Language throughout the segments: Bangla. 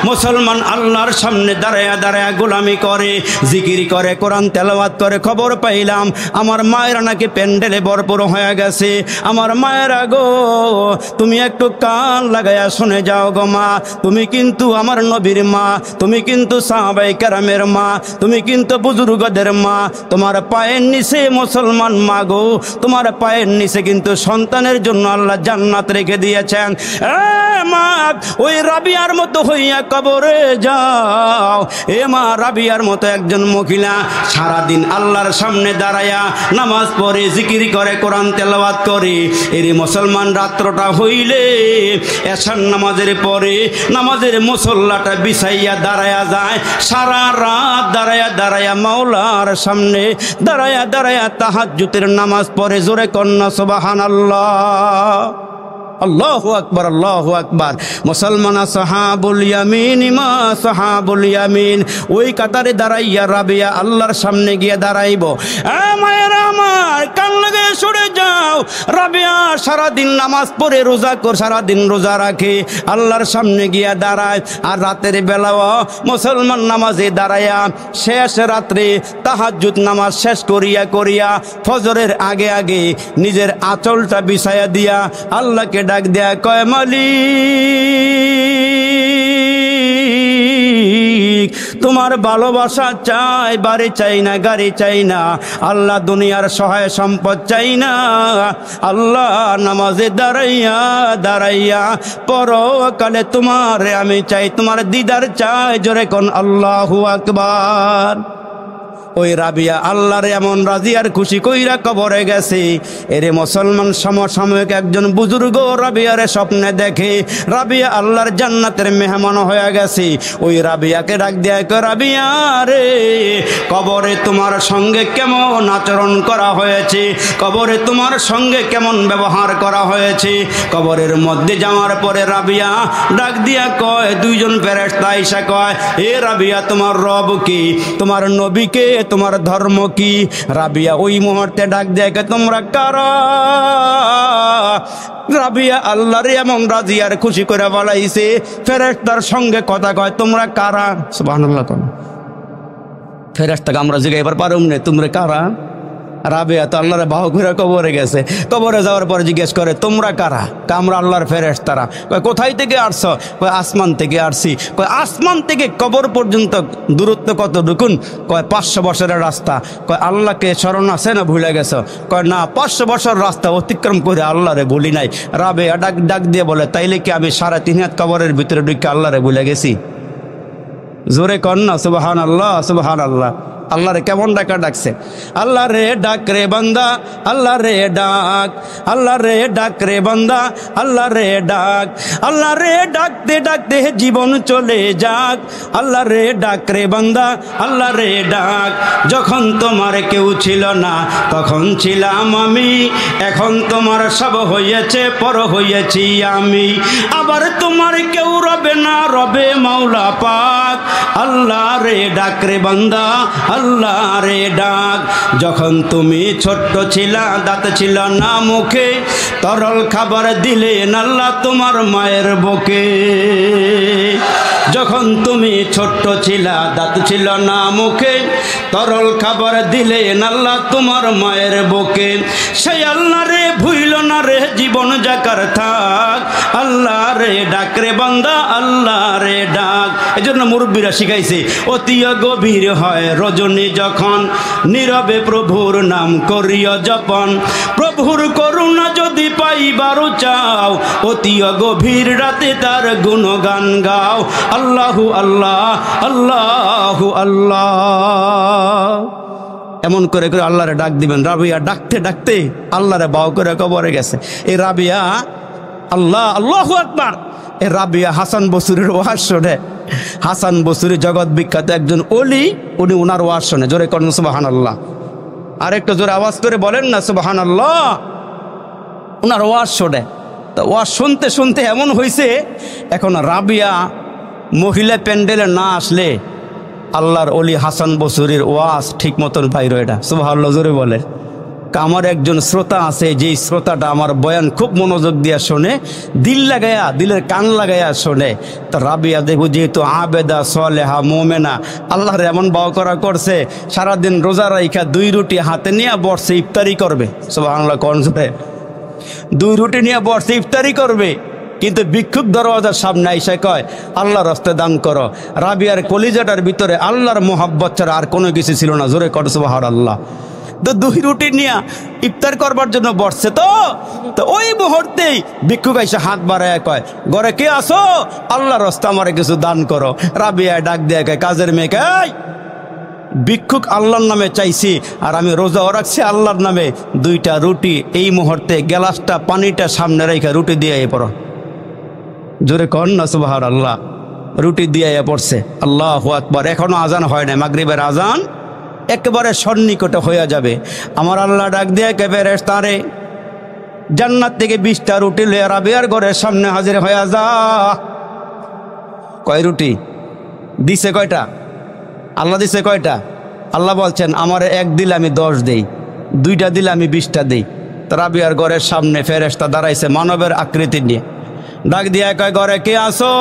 মুসলমান আল্লাহর সামনে দাঁড়ায়া দাঁড়ায়া গোলামি করে, জিকির করে, কোরআন তেলাওয়াত করে। খবর পাইলাম আমার মায়েরা নাকি প্যান্ডেলে ভরপুর হয়ে গেছে। আমার মায়েরা গো, তুমি একটু কান লাগায়া শুনে যাও গো মা, তুমি কিন্তু আমার নবীর মা, তুমি কিন্তু সাহাবায়ে কেরামের মা, তুমি কিন্তু বুজুর্গদের মা। তোমার পায়ের নিচে মুসলমান মা গো, তোমার পায়ের নিচে কিন্তু সন্তানের জন্য আল্লাহ জান্নাত রেখে দিয়েছেন। মা, ওই রাবিয়ার মতো হইয়া কবরে যাও। এ মা, রাবিয়ার মতো একজন মহিলা সারাদিন আল্লাহর সামনে দাঁড়ায়া নামাজ পড়ে, জিকির করে, কোরআন তেলাওয়াত করে। এরই মুসলমান রাত্রটা হইলে এশার নামাজের পরে নামাজের মুসল্লাটা বিছাইয়া দাঁড়ায়া যায়। সারা রাত দাঁড়ায়া দাঁড়ায়া মাওলার সামনে দাঁড়ায়া দাঁড়ায়া তাহাজ্জুদের নামাজ পড়ে। জোরে কন্যা সুবহানাল্লাহ, আল্লাহু আকবার, আল্লাহু আকবার। মুসলমান সাহাবুল ইয়ামিন, মা সাহাবুল ইয়ামিন ওই কাতারে দাঁড়াইয়া রাবিয়া আল্লাহর সামনে গিয়ে দাঁড়াইব। মায়েরা আমার, কান লাগে সরে যাও। রাবিয়া সারাদিন নামাজ পড়ে রোজা কর, সারাদিন রোজা রাখে, আল্লাহর সামনে গিয়া দাঁড়ায়। আর রাতের বেলাও মুসলমান নামাজে দাঁড়ায়া শেষ রাত্রে তাহাজ্জুদ নামাজ শেষ করিয়া করিয়া ফজরের আগে আগে নিজের আঁচলটা বিছায়া দিয়া আল্লাহকে ডাক দেয়া কয়, মালিক তোমার ভালোবাসা চাই, বাড়ি চাই না, গাড়ি চাই না, আল্লাহ দুনিয়ার সহায় সম্পদ চাই না। আল্লাহ নামাজে দাঁড়াইয়া দাঁড়াইয়া পরকালে তোমার আমি চাই, তোমার দিদার চাই। জোরে কোন আল্লাহু আকবার। ওই রাবিয়া আল্লাহর এমন রাজি আর খুশি কইরা কবরে গেছে। এরে মুসলমান সমসাময়িক একজন বুজুর্গ রাবিয়ারে স্বপ্নে দেখে রাবিয়া আল্লাহর জান্নাতের মেহমান হয়ে গেছে। ওই রাবিয়াকে ডাক দেয়া কয়, রাবিয়া রে, কবরে তোমার সঙ্গে কেমন আচরণ করা হয়েছে, কবরে তোমার সঙ্গে কেমন ব্যবহার করা হয়েছে। কবরের মধ্যে যাওয়ার পরে রাবিয়া ডাক দিয়া কয়, দুইজন ফেরেশতা আইসা কয়, এ রাবিয়া তোমার রব কি, তোমার নবী কে, তোমার ধর্ম কি? রাবিয়া ওই মুহূর্তে ডাক দেখে, তোমরা কারা? রাবিয়া আল্লাহর এমন রাজি আর খুশি করে বলাইছে, ফেরেশতার সঙ্গে কথা কয়, তোমরা কারা? সুবহানাল্লাহ। ফেরেশতাকে আমরা জিজ্ঞাসা পারুম না, তোমরা কারা? রাবিয়া তো আল্লাহর বাহু ঘুরে কবরে গেছে। কবরে যাওয়ার পরে জিজ্ঞেস করে, তোমরা কারা? আমরা আল্লাহর ফেরেশতারা। কয়, কোথায় থেকে আসছ? কয়, আসমান থেকে আসছি। কয়, আসমান থেকে কবর পর্যন্ত দূরত্ব কত ঢুকুন? কয়, 500 বছরের রাস্তা। কয়, আল্লাহকে স্মরণ আছে না ভুলে গেছ? কয়, না, 500 বছর রাস্তা অতিক্রম করে আল্লাহরে ভুলি নাই। রাবিয়া ডাক দিয়ে বলে, তাইলে কি আমি 3.5 হাত কবরের ভিতরে ঢুকে আল্লাহরে ভুলে গেছি? জোরে কন্যা সুবহানাল্লাহ, সুবহানাল্লাহ। আল্লাহরে কেমন ডাকছে, আল্লাহ রে ডাক রে বান্দা, আল্লাহ রে ডাক, আল্লাহ রে ডাক রে বান্দা, আল্লাহ রে ডাক, আল্লাহ রে ডাকতে ডাকতে জীবন চলে যাক, আল্লাহ রে ডাক রে বান্দা, আল্লাহ রে ডাক। যখন তোমার কেউ ছিল না তখন ছিলাম আমি, এখন তোমার সব হয়েছে, পর হয়েছি আমি। আবার তোমার কেউ রবে না, রবে মাওলা পাক। আল্লাহ রে ডাক রে বান্দা, আল্লাহ রে ডাক। যখন তুমি ছোট্ট ছিলা, দাঁত ছিল না মুখে, তরল খাবার দিলেন আল্লাহ তোমার মায়ের বুকে। যখন তুমি ছোট্ট ছিলা, দাঁত ছিল না মুখে, তরল খাবার দিলেন আল্লাহ তোমার মায়ের বুকে। সেই আল্লাহ রে ভুইল না রে, জীবন যাকার থাক। আল্লাহ রে ডাক রে বান্দা, আল্লাহ রে ডাক। এজন্য মুরব্বীরা শিখাইছে, অতি গভীর হয় রজনী যখন, নীরবে প্রভুর নাম করিও জপন। প্রভুর করুণা যদি পাইবারও চাও, অতি গভীর রাতে তার গুণগান গাও। আল্লাহু আল্লাহ, আল্লাহু আল্লাহ। এমন করে করে আল্লাহরে ডাক দিবেন। রাবিয়া ডাকতে ডাকতে আল্লাহরে বাউ করে কবরে গেছে। এই রাবিয়া আল্লাহ, আল্লাহু আকবার। এই রাবিয়া হাসান বসরির ওয়াজ শোনে। হাসান বসরি জগৎ বিখ্যাত একজন ওলি, উনি ওনার ওয়াজ শোনে। জোরে করেন সুবহানাল্লাহ। আর একটু জোরে আওয়াজ করে বলেন না সুবহানাল্লাহ। ওনার ওয়াজ শোনে। তো ওয়াজ শুনতে শুনতে এমন হয়েছে, এখন রাবিয়া মহিলা প্যান্ডেলে না আসলে আল্লাহর ওলি হাসান বসরির ওয়াজ ঠিক মতন পাইর। এটা সুবহানাল্লাহ জোরে বলে। আমার একজন শ্রোতা আছে, যেই শ্রোতাটা আমার বয়ান খুব মনোযোগ দিয়া শোনে, দিল লাগায়া, দিলের কান লাগায়া শোনে। তো রাবিয়া দেখো যেহেতু আবেদা সলেহা মোমেনা, আল্লাহর এমন বাও করা করছে, সারাদিন রোজা রাইখা 2 রুটি হাতে নিয়ে বসে ইফতারি করবে। সুবহানাল্লাহ, কোন জোরে 2 রুটি নিয়ে বসে ইফতারি করবে। কিন্তু ভিক্ষুক দরওয়াজার সামনে আইসা কয় আল্লাহর রাস্তায় দান করো। রাবিয়ার কলিজাটার ভিতরে আল্লাহর মোহাব্বত ছাড়া আর কোনো কিছু ছিল না। জোরে কর সুবহানাল্লাহ। তো 2 রুটি নিয়ে ইফতার করবার জন্য বসছে। তো ওই মুহূর্তেই ভিক্ষুক আইসা হাত বাড়ায় কয়, ঘরে কে আসো, আল্লাহর রাস্তায় আমারে কিছু দান করো। রাবিয়া ডাক দিয়ে কয়, কাজের মেয়েকে, ভিক্ষুক আল্লাহর নামে চাইছি, আর আমি রোজাও রাখছি আল্লাহর নামে। 2টা রুটি এই মুহূর্তে গ্লাসটা পানিটা সামনে রেখে রুটি দিয়ে পড়ো। জোরে কন না সুবহানাল্লাহ। রুটি দিয়ে পড়ছে। আল্লাহু আকবার। এখনো আজান হয় না, মাগরিবের আজান একেবারে সন্নিকটে হয়ে যাবে। আমার আল্লাহ ডাক দিয়ে কে ফেরেশতারে, জান্নাত থেকে 20টা রুটি লয়ে রাবিয়ার ঘরের সামনে হাজির হয়ে যা। কয় রুটি দিছে? কয়টা? আল্লাহ দিছে কয়টা? আল্লাহ বলছেন আমার 1 দিলে আমি 10 দেই, 2টা দিলে আমি 20টা দেই। তো রাবিয়ার ঘরের সামনে ফেরেশতা দাঁড়াইছে মানবের আকৃতি নিয়ে। ডাক দিয়ে কয়, ঘরে কে আসো,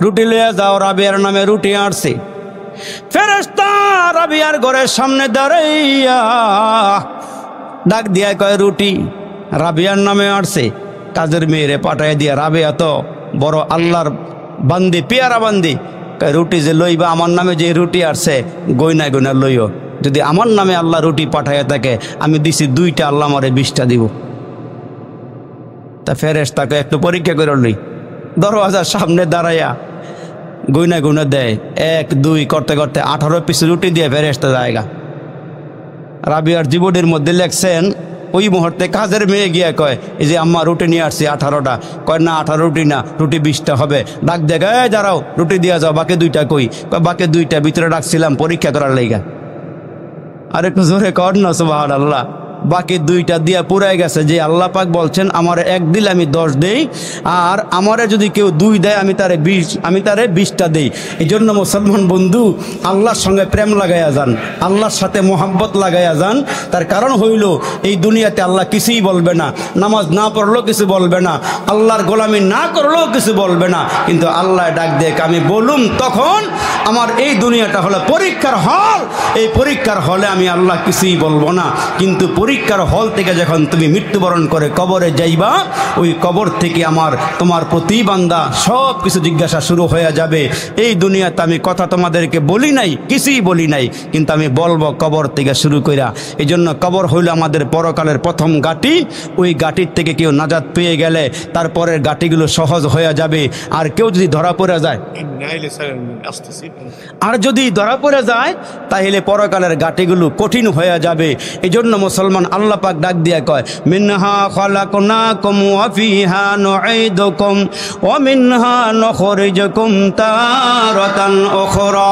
রুটি লয়ে যাও। রাবিয়ার নামে রুটি আনছে। ফেরেশতা রাবিয়ার ঘরের সামনে দাঁড়াইয়া ডাক দিয়া কয়, রুটি রাবিয়ার নামে আসছে। কাজের মেয়েরে পাঠায় দিয়া, রাবিয়া তো বড় আল্লাহর বান্দি, পেয়ারা বান্দি, কয় রুটি যে লইবা আমার নামে যে রুটি আসছে গইনা গইনা লইও। যদি আমার নামে আল্লাহ রুটি পাঠাইয়া থাকে, আমি দিছি 2টা, আল্লাহ আমারে 20টা দিব। তা ফেরেশতাকে একটু পরীক্ষা করে লই। দরওয়াজার সামনে দাঁড়াইয়া গুনা গুনা দেয়, 1 2 করতে করতে 18 পিস রুটি দিয়ে ফেরেশতা জায়গা। রাবিয়ার জীবনের মধ্যে লেখছেন, ওই মুহূর্তে কাজের মেয়ে গিয়া কয়, এই যে আম্মা রুটি নিয়ে আসছি 18টা। কয় না 18 রুটি না, রুটি 20টা হবে। ডাক দেখে, দাঁড়াও, রুটি দিয়ে যাও, বাকি 2টা কই? কয় বাকি 2টা ভিতরে ডাকছিলাম পরীক্ষা করার লাইগা। আরে একটু জোরে কর না সুবহানাল্লাহ। বাকি 2টা দিয়া পুরাই গেছে। যে আল্লাহ পাক বলছেন আমার 1 দিলে আমি 10 দেই, আর আমারে যদি কেউ 2 দেয় আমি তারে 20টা দেই। এই জন্য মুসলমান বন্ধু, আল্লাহর সঙ্গে প্রেম লাগাইয়া যান, আল্লাহর সাথে মোহাব্বত লাগাইয়া যান। তার কারণ হইল এই দুনিয়াতে আল্লাহ কিছুই বলবে না, নামাজ না পড়লেও কিছু বলবে না, আল্লাহর গোলামি না করলেও কিছু বলবে না। কিন্তু আল্লাহ ডাক দেখ, আমি বলুম তখন আমার এই দুনিয়াটা হলো পরীক্ষার হল। এই পরীক্ষার হলে আমি আল্লাহ কিছুই বলবো না। কিন্তু পরীক্ষার হল থেকে যখন তুমি মৃত্যুবরণ করে কবরে যাইবা, ওই কবর থেকে তোমার প্রতি বান্দা সব কিছু জিজ্ঞাসা শুরু হয়ে যাবে। এই দুনিয়াতে আমি কথা তোমাদেরকে বলি নাই, কিছুই বলি নাই, কিন্তু আমি বলবো কবর থেকে শুরু কইরা। এই জন্য কবর হইল আমাদের পরকালের প্রথম গাটি। ওই গাটির থেকে কেউ নাজাত পেয়ে গেলে তারপরের গাটিগুলো সহজ হয়ে যাবে। আর কেউ যদি ধরা পড়ে যায়, তাহলে পরকালের গাটিগুলো কঠিন হয়ে যাবে। এই জন্য মুসলমান আল্লাহ পাক ডাক দিয়া কয়, মিনহা খালাকনাকুম ওয়া ফিহা নুঈদুকুম ওয়া মিনহা নুখরিজুকুম তারাতান উখরা।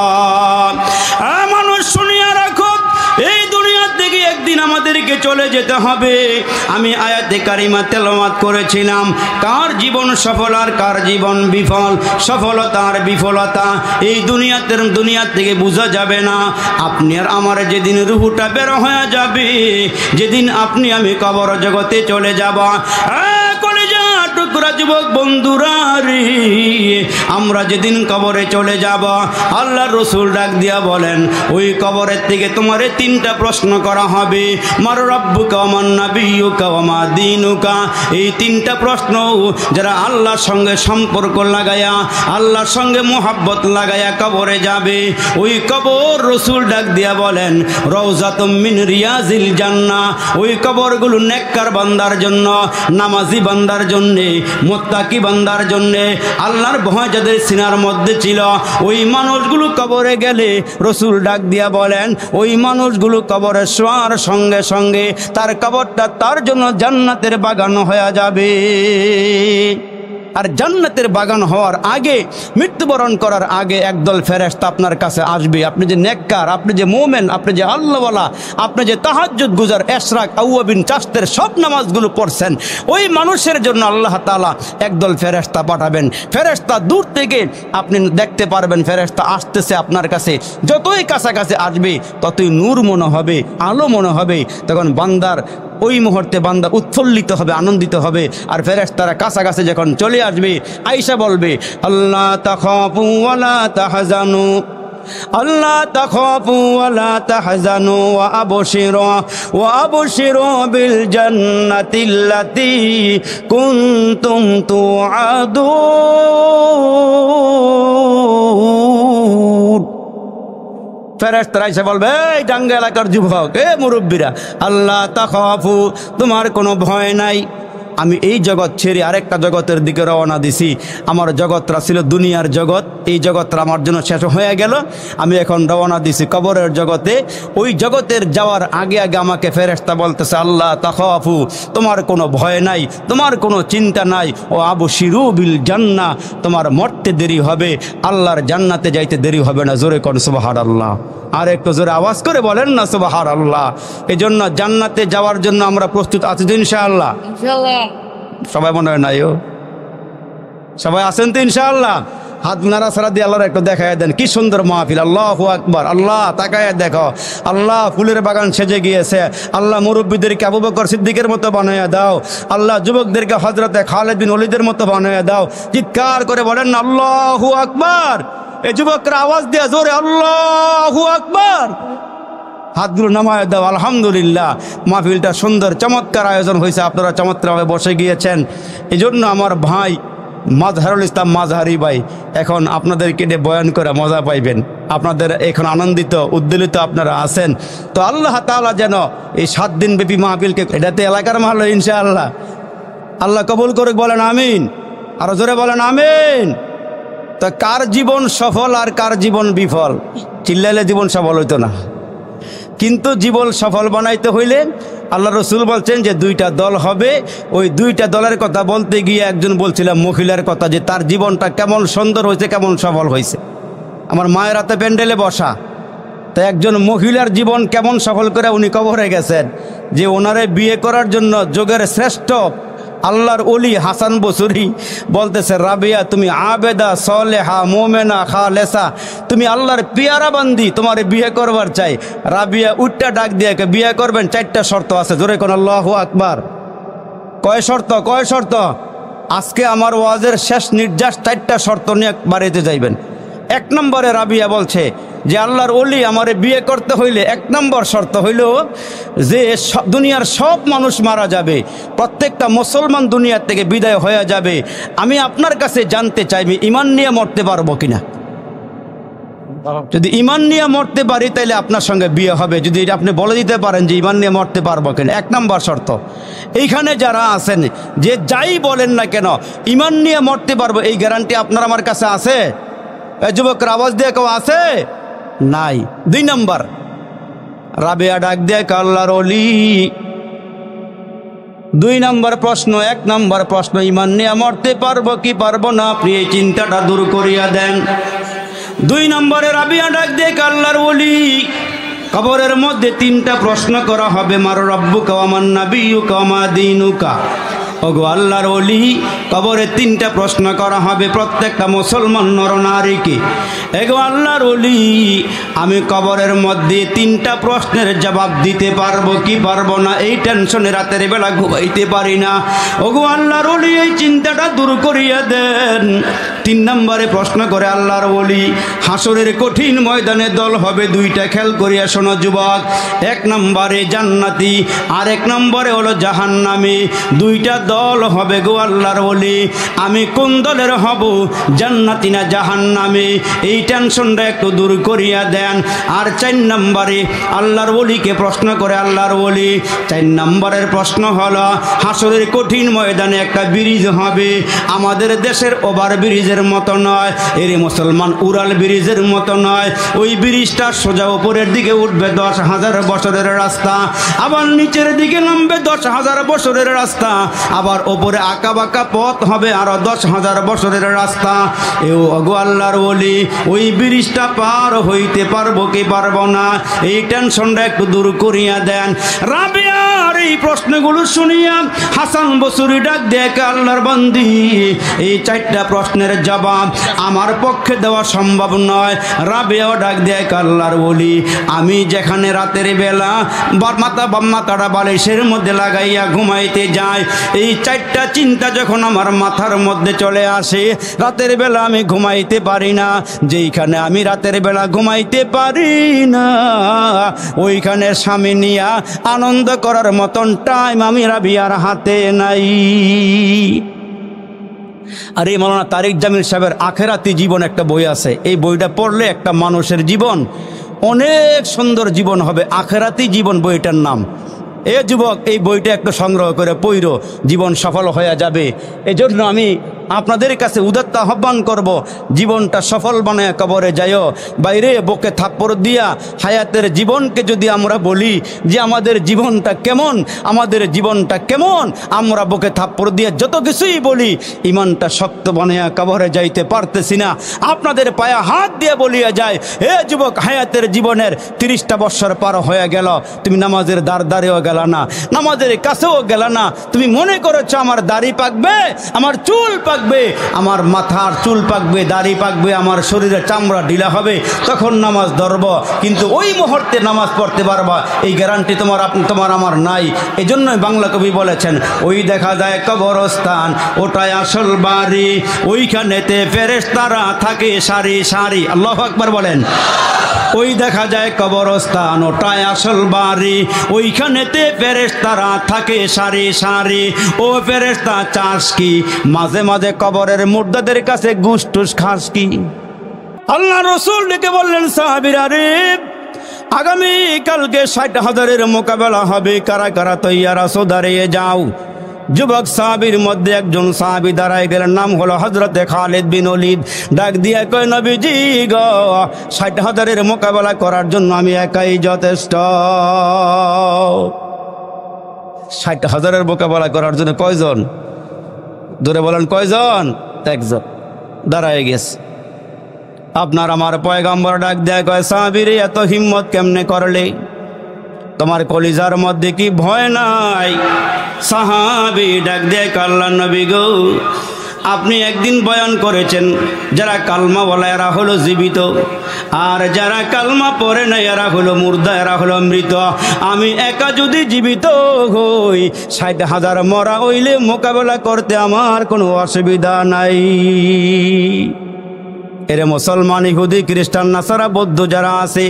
মানুষ শুনিয়া রাখো, এই দুনিয়া থেকে একদিন আমাদেরকে চলে যেতে হবে। আমি আয়াতে কারিমা তেলাওয়াত করেছিলাম, কার জীবন সফল আর কার জীবন বিফল, সফলতা আর বিফলতা এই দুনিয়া থেকে বোঝা যাবে না। আপনি আর আমার যেদিন রুহুটা বের হয়ে যাবে, যেদিন আপনি আমি কবর জগতে চলে যাব, টুকরা যুবক বন্ধুরা রে, আমরা যেদিন কবরে চলে যাব, আল্লাহ রসুল ডাক দিয়া বলেন, ওই কবরের থেকে তোমারে 3টা প্রশ্ন করা হবে। মার রব্বুকা ওয়া মান নাবিয়্যুকা ওয়া মা দীনুকা। এই 3টা প্রশ্ন যারা আল্লাহর সঙ্গে সম্পর্ক লাগায়া, আল্লাহর সঙ্গে মোহাব্বত লাগায়া কবরে যাবে, ওই কবর রসুল ডাক দিয়া বলেন রওজাতুম মিন রিয়াজিল জান্নাহ। ওই কবরগুলো নেককার বান্দার জন্য, নামাজি বান্দার জন্য, মুত্তাকি বান্দার জন্য, আল্লাহর ভয় যাদের সিনার মধ্যে ছিল, ওই মানুষগুলো কবরে গেলে রসুল ডাক দিয়া বলেন, ওই মানুষগুলো কবরে শোয়ার সঙ্গে সঙ্গে তার কবরটা তার জন্য জান্নাতের বাগান হয়ে যাবে। আর জান্নাতের বাগান হওয়ার আগে, মৃত্যুবরণ করার আগে একদল ফেরেশতা আপনার কাছে আসবে। আপনি যে নেককার, আপনি যে মোমেন, আপনি যে আল্লাহওয়ালা, আপনি যে তাহাজ্জুদ গুজার, এশরাক, আউয়াবিন, চাস্তের সব নামাজগুলো পড়ছেন, ওই মানুষের জন্য আল্লাহ তাআলা একদল ফেরেশতা পাঠাবেন। ফেরেশতা দূর থেকে আপনি দেখতে পারবেন ফেরেশতা আসতেছে আপনার কাছে। যতই কাছাকাছি আসবে ততই নূর মনে হবে, আলো মনে হবে। তখন বান্দার ওই মুহূর্তে বান্দা উৎফুল্লিত হবে, আনন্দিত হবে। আর ফেরেশতারা কাছাকাছি যখন চলে আসবে, আয়েশা বলবে, আল্লাহ তাখাফু ওয়ালা তাহজানু, আল্লাহ তাখাফু ওয়ালা তাহজানু ওয়া আবশিরু বিল জান্নাতিল্লাতী কুনতুম তুআদুন। ফেরেশতারা এসে বলবে, এই টাঙ্গা এলাকার যুবক, এ মুরব্বীরা, আল্লাহ তাখাফু, তোমার কোনো ভয় নাই। আমি এই জগৎ ছেড়ে আরেকটা জগতের দিকে রওনা দিছি। আমার জগৎটা ছিল দুনিয়ার জগৎ, এই জগৎটা আমার জন্য শেষ হয়ে গেল। আমি এখন রওনা দিছি কবরের জগতে। ওই জগতের যাওয়ার আগে আগে আমাকে ফেরেশতা বলতেছে, আল্লাহ তাখাফু, তোমার কোনো ভয় নাই, তোমার কোনো চিন্তা নাই। ও আবশিরু বিল জান্নাহ, তোমার মরতে দেরি হবে, আল্লাহর জান্নাতে যাইতে দেরি হবে না। জোরে কোন সুবহানাল্লাহ। আর একটু জোরে আওয়াজ করে বলেন না সুবহানাল্লাহ। এই জন্য জান্নাতে যাওয়ার জন্য আমরা প্রস্তুত আছি তো ইনশাআল্লাহ? সবাই মনে হয় নাই, সবাই আছেন তো ইনশাআল্লাহ? হাত নাড়া ছাড়া দিয়ে আল্লাহর একটু দেখায় দেন, কি সুন্দর মাহফিল। আল্লাহু আকবার। আল্লাহ তাকায় দেখো, আল্লাহ ফুলের বাগান সেজে গিয়েছে। আল্লাহ মুরব্বীদেরকে আবু বকর সিদ্দিকের মতো বানাইয়া দাও। আল্লাহ যুবকদেরকে হযরতে খালিদ বিন ওলীদের মতো বানাইয়া দাও। চিৎকার করে বলেন না আল্লাহু আকবার। এই যুবকরা আওয়াজ দিয়ে জোরে আল্লাহু আকবার। হাতগুলো নামায় দাও। আলহামদুলিল্লাহ, মাহফিলটা সুন্দর চমৎকার আয়োজন হয়েছে, আপনারা চমৎকারভাবে বসে গিয়েছেন। এই জন্য আমার ভাই মাজহারুল ইসলাম মাজহারি ভাই এখন আপনাদেরকে নিয়ে বয়ান করে মজা পাইবেন। আপনাদের এখন আনন্দিত, উদ্বেলিত আপনারা আছেন। তো আল্লাহ তাআলা যেন এই 7 দিন ব্যাপী মাহফিলকে, এটাতে এলাকার মাহফিল ইনশাআল্লাহ, আল্লাহ কবুল করুক। বলেন আমিন। আরো জোরে বলেন আমিন। তো কার জীবন সফল আর কার জীবন বিফল? চিল্লাইলে জীবন সফল হইতো না, কিন্তু জীবন সফল বানাইতে হইলে আল্লাহ রসুল বলছেন যে 2টা দল হবে। ওই 2টা দলের কথা বলতে গিয়ে একজন বলছিলাম মহিলার কথা, যে তার জীবনটা কেমন সুন্দর হয়েছে, কেমন সফল হয়েছে। আমার মায়ের হাতে প্যান্ডেলে বসা, তো একজন মহিলার জীবন কেমন সফল করে উনি কবরে গেছেন, যে ওনারে বিয়ে করার জন্য যোগের শ্রেষ্ঠ আল্লাহর ওলি হাসান বসরি বলতেছে, রাবিয়া তুমি আবেদা সলেহা মোমেনা খালেসা, তুমি আল্লাহর পিয়ারা বান্দি, তোমার বিয়ে করবার চাই। রাবিয়া উঠটা ডাক দিয়ে বিয়ে করবেন, 4টা শর্ত আছে। জোরে কোন আল্লাহু আকবার। কয় শর্ত? কয় শর্ত? আজকে আমার ওয়াজের শেষ নির্যাস 4টা শর্ত নিয়ে বাড়িতে যাইবেন। 1 নম্বরে রাবিয়া বলছে যে আল্লাহর ওলি আমারে বিয়ে করতে হইলে 1 নম্বর শর্ত হইল যে দুনিয়ার সব মানুষ মারা যাবে, প্রত্যেকটা মুসলমান দুনিয়ার থেকে বিদায় হয়ে যাবে। আমি আপনার কাছে জানতে চাই আমি ঈমান নিয়ে মরতে পারবো কিনা। যদি ঈমান নিয়ে মরতে পারি তাহলে আপনার সঙ্গে বিয়ে হবে। যদি আপনি বলে দিতে পারেন যে ঈমান নিয়ে মরতে পারবো কিনা, 1 নম্বর শর্ত। এইখানে যারা আছেন, যে যাই বলেন না কেন ঈমান নিয়ে মরতে পারবো, এই গ্যারান্টি আপনার আমার কাছে আছে? যুবকরা আওয়াজ দিয়ে কেউ আছে? নাই। 2 নম্বর, রাবিয়া ডাক দিয়ে আল্লাহর ওলি। 2 নম্বর প্রশ্ন। 1 নম্বর প্রশ্ন, ঈমান নিয়ে মরতে পারবো কি পারবো না, আপনি এই চিন্তাটা দূর করিয়া দেন। 2 নম্বরে রাবিয়া ডাক দিয়ে আল্লাহর ওলি, কবরের মধ্যে 3টা প্রশ্ন করা হবে, মার রব্বুকা ওয়া মান নাবিয়্যুকা ওয়া মা দীনুকা। ওগো আল্লাহর ওলি, কবরে 3টা প্রশ্ন করা হবে প্রত্যেকটা মুসলমান নরনারীকে। এগো আল্লাহর ওলি, আমি কবরের মধ্যে 3টা প্রশ্নের জবাব দিতে পারবো কি পারবো না, এই টেনশনে রাতের বেলা ঘুমাইতে পারি না। ওগো আল্লাহর ওলি, এই চিন্তাটা দূর করিয়া দেন। 3 নম্বরে প্রশ্ন করে আল্লাহর ওলি, হাসরের কঠিন ময়দানে দল হবে 2টা, খেয়াল করিয়া শোনো যুবক। 1 নম্বরে জান্নাতি আর 1 নম্বরে হলো জাহান্নামী। 2টা দল হবে গো আল্লাহর ওলি, আমি কোন দলের হব, জান্নাতি না জাহান্নামী, এই টেনশনটা একটু দূর করিয়া দেন। আর 4 নম্বরে আল্লাহর ওলিকে প্রশ্ন করে আল্লাহর ওলি, 4 নম্বরের প্রশ্ন হলো, হাসরের কঠিন ময়দানে একটা ব্রিজ হবে, আমাদের দেশের ওভার ব্রিজের ব্রিজের মতো নয়, এর মুসলমান উড়াল ব্রিজের মতো নয়। ওই ব্রিজটা সোজা উপরের দিকে উঠবে 10,000 বছরের রাস্তা, আবার নিচের দিকে নামবে 10,000 বছরের রাস্তা, আবার ওপরে আঁকা বাঁকা পথ হবে আরো 10,000 বছরের রাস্তা। এও ওগো আল্লাহর ওলি, ওই ব্রিজটা পার হইতে পারবো কি পারবো না, এই টেনশনটা একটু দূর করিয়া দেন। রাবিয়ার এই প্রশ্নগুলো শুনিয়া হাসান বসরি ডাক দেখ, আল্লাহর বান্দি, এই 4টা প্রশ্নের জবাব আমার পক্ষে দেওয়া সম্ভব নয়। রাবিয়াও ডাক দেখ, আল্লাহর ওলি, আমি যেখানে রাতের বেলা মাথাটা বালিশের মধ্যে লাগাইয়া ঘুমাইতে যাই, এই 4টা চিন্তা যখন আমার মাথার মধ্যে চলে আসে, রাতের বেলা আমি ঘুমাইতে পারি না। যেইখানে আমি রাতের বেলা ঘুমাইতে পারি না, ওইখানে স্বামী নিয়া আনন্দ করার মতন টাইম আমি রাবিয়ার হাতে নাই। আর এই মাওলানা তারিক জামিল সাহেবের আখেরাতি জীবন একটা বই আছে, এই বইটা পড়লে একটা মানুষের জীবন অনেক সুন্দর জীবন হবে। আখেরাতি জীবন বইটার নাম। এ যুবক, এই বইটা একটু সংগ্রহ করে পড়ো, জীবন সফল হয়ে যাবে। এজন্য আমি আপনাদের কাছে উদাত্ত আহ্বান করব, জীবনটা সফল বানায় কবরে যাইও। বাইরে বুকে থাপ্পড় দিয়া হায়াতের জীবনকে যদি আমরা বলি যে আমাদের জীবনটা কেমন, আমাদের জীবনটা কেমন, আমরা বুকে থাপ্পড় দিয়া যত কিছুই বলি, ইমানটা শক্ত বানায় কবরে যাইতে পারতেছি না। আপনাদের পায়ে হাত দিয়ে বলিয়া যায়, হে যুবক, হায়াতের জীবনের 30টা বৎসর পার হয়ে গেল, তুমি নামাজের দ্বারেও গেল না, নামাজের কাছেও গেল না। তুমি মনে করেছো আমার দাড়ি পাকবে, আমার চুল পাকবে, আমার মাথার চুল পাকবে, দাড়ি পাকবে, আমার শরীরের চামড়া ঢিলা হবে, তখন নামাজ ধরব। কিন্তু ওই মুহূর্তে নামাজ পড়তে পারবা, এই গ্যারান্টি তোমার আমার নাই। এই জন্যই বাংলা কবি বলেছেন, ওই দেখা যায় কবরস্থান, ওটাই আসল বাড়ি, ওইখানেতে ফেরেশতারা থাকে সারি সারি। আল্লাহু আকবার বলেন। ওই দেখা যায় কবরস্থান, ওটাই আসল বাড়ি, ওইখানেতে ফেরেশতারা থাকে সারি সারি। ও ফেরেশতা চাস কি, মাঝে মাঝে কবরের মুর্দাদের কাছে ঘুষ টুস খাস কি? আল্লাহ রসুল ডেকে বললেন, সাহাবীরা রে, আগামী কালকে 60,000-এর মোকাবেলা হবে, কারা কারা তৈয়ার আছো দাঁড়িয়ে যাও। যুবক সাহাবীর মধ্যে একজন সাহাবী দাঁড়ায় গেলেন, নাম হলো হযরতে খালিদ বিন ওলীদ। ডাক দিয়া কয়, নবীজি গো, 60,000-এর মোকাবেলা করার জন্য আমি একাই যথেষ্ট। 60,000-এর মোকাবেলা করার জন্য কয়জন? ধরে বলেন কয়জন? একজন দাঁড়ায় গেছে। আপনার আমার পয়গম্বর ডাক দেয়, কয় সাহাবীরে, এত হিম্মত কেমনে করলে? তোমার কলিজার মধ্যে কি ভয় নাই? সাহাবী ডাক দেয়, আল্লাহর নবী গো, আপনি একদিন বয়ান করেছেন, যারা কালমা বলে এরা হলো জীবিত, আর যারা কালমা পড়ে না এরা হলো মুর্দা, এরা হলো মৃত। আমি একা যদি জীবিত হই, 60,000 মরা হইলে মোকাবেলা করতে আমার কোনো অসুবিধা নাই। এরে মুসলমান, ইহুদি, খ্রিস্টান, নাসারা, বৌদ্ধ যারা আছে,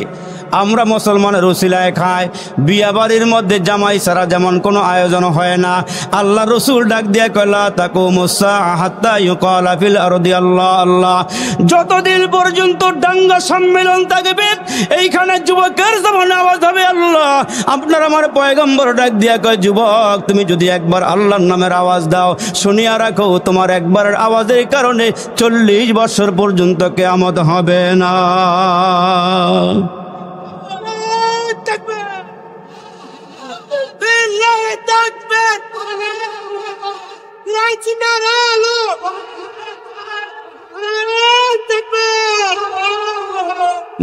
আমরা মুসলমানের উসিলায় খাই। বিয়া বাড়ির মধ্যে জামাই ছাড়া যেমন কোনো আয়োজন হয় না। আল্লাহ রসুল ডাক দিয়া কয়লা তাকুমুস সাআ হাত্তা ইউকালা ফিল আরদি আল্লাহ আল্লাহ। যতদিন পর্যন্ত দাঙ্গা সম্মেলন থাকবে, এইখানে যুবকের জবানে আওয়াজ হবে আল্লাহ। আপনার আমার পয়গম্বর ডাক দিয়া কয়, যুবক, তুমি যদি একবার আল্লাহর নামের আওয়াজ দাও, শুনিয়া রাখো, তোমার একবারের আওয়াজের কারণে 40 বছর পর্যন্ত কিয়ামত হবে না।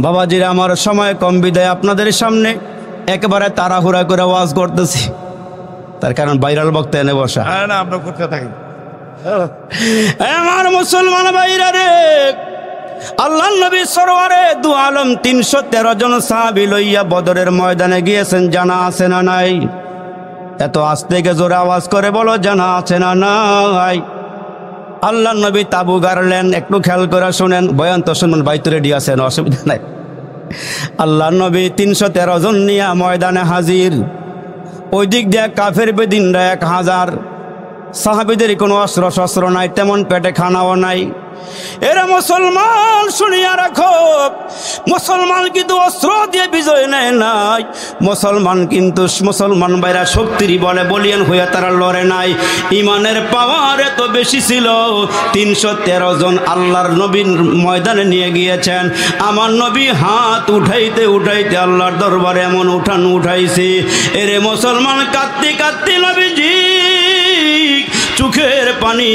বাবাজিরা, আমার সময় কম বিদায় আপনাদের সামনে একেবারে তাড়াহুড়া করে ওয়াজ করতেছি, তার কারণ ভাইরাল বক্তা এনে বসা। না, আমরা করতে থাকি। আমার মুসলমান ভাইরা রে, আল্লাহর নবী সরওয়ারে দু আলম 313 জন সাহাবী লইয়া বদরের ময়দানে গিয়েছেন, জানা আছে না নাই? এত আস্তে কে জোরে আওয়াজ করে বলো, জানা আছে না নাই? আল্লাহর নবী তাবু গাড়লেন, একটু খেয়াল করে শুনেন, বয়ান তো শুনবেন, বাইতে রেডি আছেন, অসুবিধা নাই। আল্লাহর নবী 313 জন নিয়ে ময়দানে হাজির। ওই দিক দিয়ে কাফের বেদিনরা 1000। সাহাবীদের কোনো অস্ত্র শস্ত্র নাই, তেমন পেটে খানাও নাই। এরা মুসলমান শুনিয়া রাখো, মুসলমান কিন্তু অস্ত্র দিয়ে বিজয় নেয় নাই। মুসলমান ভাইরা শক্তির বলে বলিয়ান হইয়া তারা লড়ে নাই। ইমানের পাওয়ার এত বেশি ছিল, 313 জন আল্লাহর নবীর ময়দানে নিয়ে গিয়েছেন। আমার নবী হাত উঠাইতে উঠাইতে আল্লাহর দরবারে এমন উঠাইছে, এরে মুসলমান কাঁদতে কাঁদতে নবীজি চোখের পানি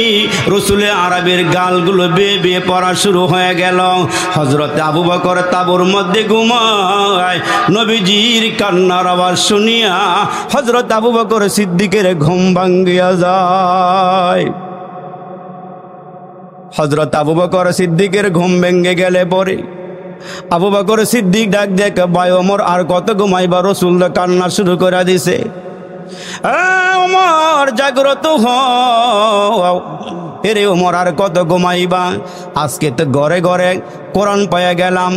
রসুলে আরবের গালগুলো বেয়ে বেয়ে পড়া শুরু হয়ে গেল। হযরতে আবু বকর তাঁবুর মধ্যে ঘুমায়, নবীজির কান্নার আওয়াজ শুনিয়া হযরত আবু বকর সিদ্দিকের ঘুম ভাঙ্গিয়া যায়। হযরত আবু বকর সিদ্দিকের ঘুম ভেঙে গেলে পরে আবু বকর সিদ্দিক ডাক দেখ, ভাই ওমর আর কত ঘুমাইবা? রসুল কান্না শুরু করে দিছে। ওমর জাগ্রত হও, এরে ওমর আর কত ঘুমাইবা? আজকে তো ঘরে ঘরে কোরআন পাইয়া গেলাম,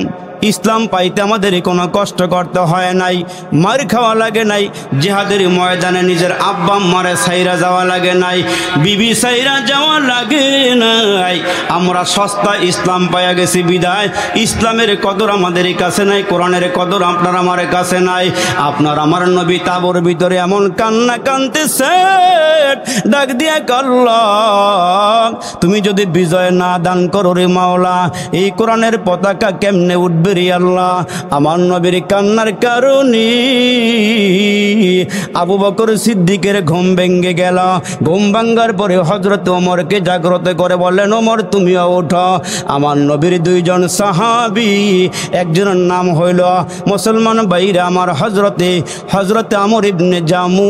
ইসলাম পাইতে আমাদের কোনো কষ্ট করতে হয় নাই, মার খাওয়া লাগে নাই, জিহাদের ময়দানে নিজের আব্বা মারে সাইরা যাওয়া লাগে নাই, বিবি সাইরা যাওয়া লাগে নাই। আমরা সস্তা ইসলাম পাইয়া গেছি বিদায় ইসলামের কদর আমাদের কাছে নাই, কোরআনের কদর আপনার আমার কাছে নাই। আপনার আমার নবী তাঁবুর ভিতরে এমন কান্না কাঁদতেছে, ডাক দিয়া আল্লাহ তুমি যদি বিজয় না দান করো রে মাওলা, এই কোরআনের পতাকা কেমনে উঠবে রে আল্লাহ? আমার নবীর কান্নার কারণে আবু বকর সিদ্দিকের ঘুম ভেঙে গেল। ঘুম ভাঙ্গার পরে হযরত ওমরকে জাগ্রত করে বললেন, ওমর তুমিও ওঠো। আমার নবীর 2 জন সাহাবী, একজনের নাম হইল মুসলমান ভাইরা আমার হযরতে আমর ইবনে জামু,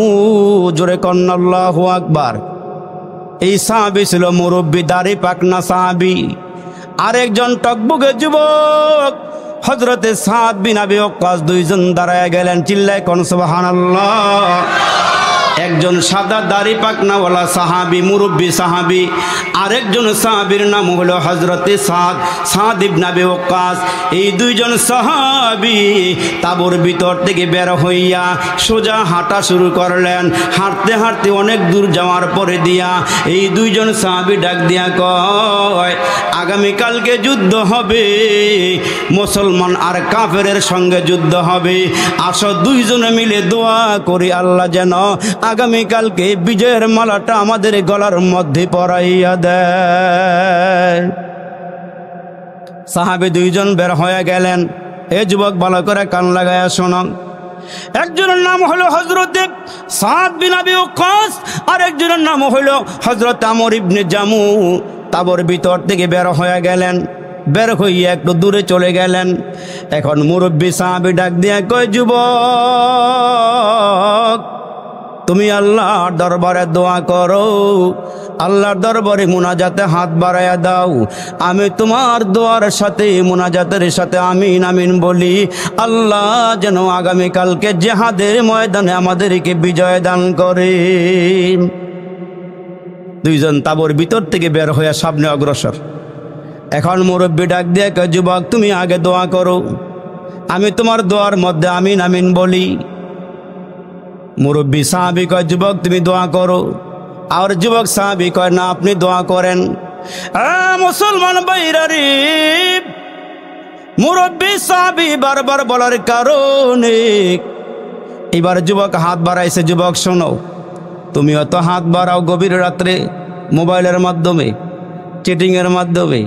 জোরে কন্না আল্লাহু আকবার। এই সাহাবী ছিল মুরব্বী, দাড়ি পাকনা সাহাবী। আরেকজন টকবুকে যুবক হযরতে সাদ বিন আবি ওয়াক্কাস, 2 জন দাঁড়ায় গেলেন, চিল্লায় কোন সুবহানাল্লাহ। একজন সাদা দাড়ি পাকনাওয়ালা সাহাবী, মুরব্বী সাহাবী, আরেকজন সাহাবীর নাম হলো হযরতে সাদ ইবনে আবি ওয়াক্কাস। এই 2 জন সাহাবী তাঁবুর ভিতর থেকে বের হইয়া সোজা হাঁটা শুরু করলেন। হাঁটতে হাঁটতে অনেক দূর যাওয়ার পরে দিয়া এই 2 জন সাহাবী ডাক দিয়া কয়, আগামীকালকে যুদ্ধ হবে, মুসলমান আর কাফেরের সঙ্গে যুদ্ধ হবে। আসো 2 জনে মিলে দোয়া করি আল্লাহ যেন আগামীকালকে বিজয়ের মালাটা আমাদের গলার মধ্যে পরাইয়া দেয়। সাহাবী 2 জন বের হয়ে গেলেন। এ যুবক ভালো করে কান লাগায়া শোনো। একজনের নাম হলো হযরতে সাদ বিন আবি ওয়াক্কাস, আর একজনের নাম হলো হযরত আমর ইবনে জামু। তাঁবুর ভিতর থেকে বের হয়ে গেলেন, বের হইয়া একটু দূরে চলে গেলেন। এখন মুরব্বী সাহাবী ডাক দিয়া কয়, যুবক তুমি আল্লাহর দরবারে দোয়া করো, আল্লাহর দরবারে মুনাজাতে হাত বাড়াইয়া দাও। আমি তোমার দোয়ার সাথে মুনাজাতের সাথে আমিন আমিন বলি, আল্লাহ যেন আগামীকালকে জিহাদের ময়দানে আমাদেরকে বিজয় দান করে। 2 জন তাঁবুর ভিতর থেকে বের হইয়া সামনে অগ্রসর। এখন মুরব্বী ডাক দিয়ে কয়, যুবক তুমি আগে দোয়া করো, আমি তোমার দোয়ার মধ্যে আমিন আমিন বলি। মুরব্বী সাহাবী কয়, যুবক তুমি দোয়া করো। আর যুবক সাহাবী কয়, না আপনি দোয়া করেন। মুসলমান ভাইরা রে, মুরব্বী সাহাবী বারবার বলার কারণে এবার যুবক হাত বাড়াইছে। যুবক শোনো, তুমিও তো হাত বাড়াও গভীর রাত্রে মোবাইলের মাধ্যমে, চিটিংয়ের মাধ্যমে,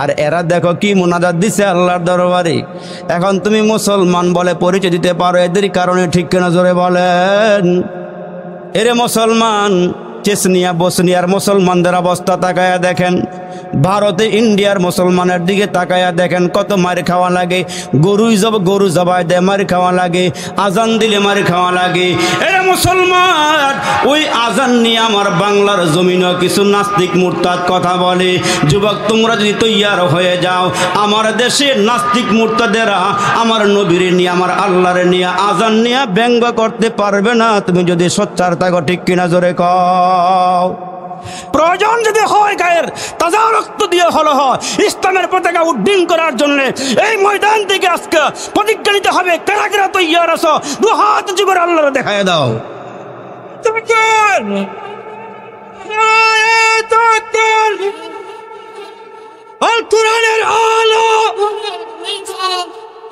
আর এরা দেখো কি মুনাজাত দিছে আল্লাহর দরবারে। এখন তুমি মুসলমান বলে পরিচয় দিতে পারো, এদের কারণে ঠিক কিনা জোরে বলেন। এরে মুসলমান, চেচনিয়া বসনিয়ার মুসলমানদের অবস্থা তাকায়া দেখেন, ভারতে ইন্ডিয়ার মুসলমানের দিকে তাকায়া দেখেন কত মার খাওয়া লাগে। গরু জবাই দেয়, মার খাওয়া লাগে। আজান দিলে মার খাওয়া লাগে। এরে মুসলমান, ওই আজান নিয়ে আমার বাংলার জমিনও কিছু নাস্তিক মুরতাদ কথা বলে। যুবক তোমরা যদি তৈয়ার হয়ে যাও, আমার দেশে নাস্তিক মুরতাদেরা আমার নবীর নিয়ে, আমার আল্লাহরে নিয়ে, আজান নিয়ে ব্যঙ্গ করতে পারবে না, তুমি যদি সোচ্চার থাকো। ঠিক কিনা জোরে কও। প্রয়োজন যদি হয় গায়ের তাজা রক্ত দিয়ে হলো হয় ইসলামের পতাকা উড্ডীন করার জন্য এই ময়দান থেকে আজকে প্রতিজ্ঞা নিতে হবে। কারা কারা তৈয়ার আছো? 2 হাত জীবন আল্লাহরে দেখায় দাও। আল কোরআনের আলো,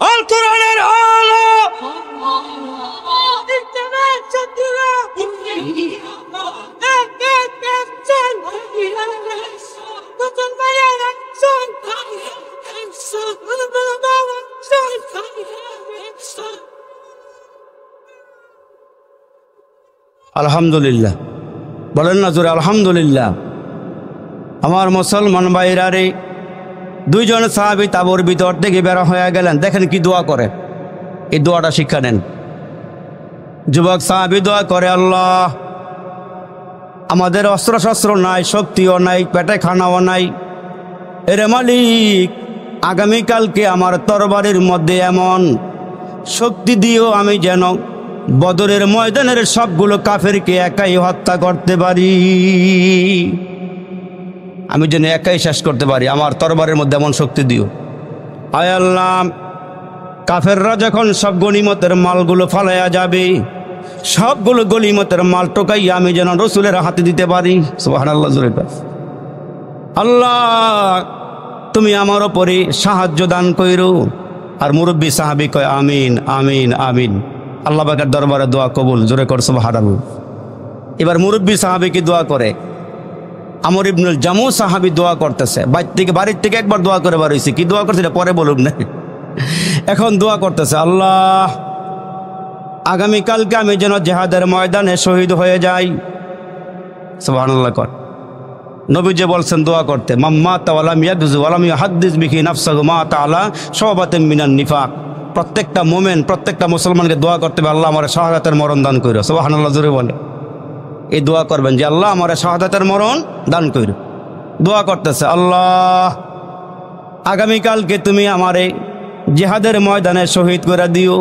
আল কোরআনের আলো। আলহামদুলিল্লাহ বলেন না জোরে আলহামদুলিল্লাহ। আমার মুসলমান ভাইরা রে, দুইজন সাহাবী তাঁবুর ভিতর থেকে বের হয়ে গেলেন। দেখেন কি দোয়া করে, এই দোয়াটা শিক্ষা নেন। যুবক সাহাবী দোয়া করে, আল্লাহ আমাদের অস্ত্র শস্ত্র নাই, শক্তিও নাই, পেটে খানাও নাই, এরে মালিক আগামীকালকে আমার তরবারির মধ্যে এমন শক্তি দিও আমি যেন বদরের ময়দানের সবগুলো কাফেরকে একাই হত্যা করতে পারি, আমি যেন একাই শেষ করতে পারি, আমার তরবারের মধ্যে এমন শক্তি দিও। আয় আল্লাহ, কাফেররা যখন সব গনিমতের মালগুলো ফালাইয়া যাবে, সবগুলো গনিমতের মাল টোকাইয়া আমি যেন রসুলের হাতে দিতে পারি। সুবহানাল্লাহ। আল্লাহ তুমি আমার ওপরে সাহায্য দান কইরো। আর মুরব্বী সাহাবী কয় আমিন আমিন আমিন। আল্লাহ পাকের দরবারে দোয়া কবুল, জোরে কর সুবহানাল্লাহ। এবার মুরব্বী সাহাবী কি দোয়া করে? আমর ইবনুল জামু সাহাবী দোয়া করতেছে। বাড়ির থেকে একবার দোয়া করে বার হয়েছে। কি দোয়া করছে এটা পরে বলুন না, এখন দোয়া করতেছে, আল্লাহ আগামীকালকে আমি যেন জিহাদের ময়দানে শহীদ হয়ে যাই। সুবহানাল্লাহ কর। নবীজি বলছেন দোয়া করতে, মাম্মাতা ওয়ালাম ইয়াগজু ওয়ালাম ইউহাদ্দিস বিহি নাফসাহু মা তাআলা শাওবাতাম মিনান নিফাক। প্রত্যেকটা মোমেন, প্রত্যেকটা মুসলমানকে দোয়া করতে হবে, আল্লাহ আমার শাহাদাতের মরণ দান কইরো। সুবহানাল্লাহ জোরে বলে। এই দোয়া করবেন যে আল্লাহ আমার শাহাদাতের মরণ দান কইরো। দোয়া করতেছে, আল্লাহ আগামীকালকে তুমি আমারে জিহাদের ময়দানে শহীদ করে দিও।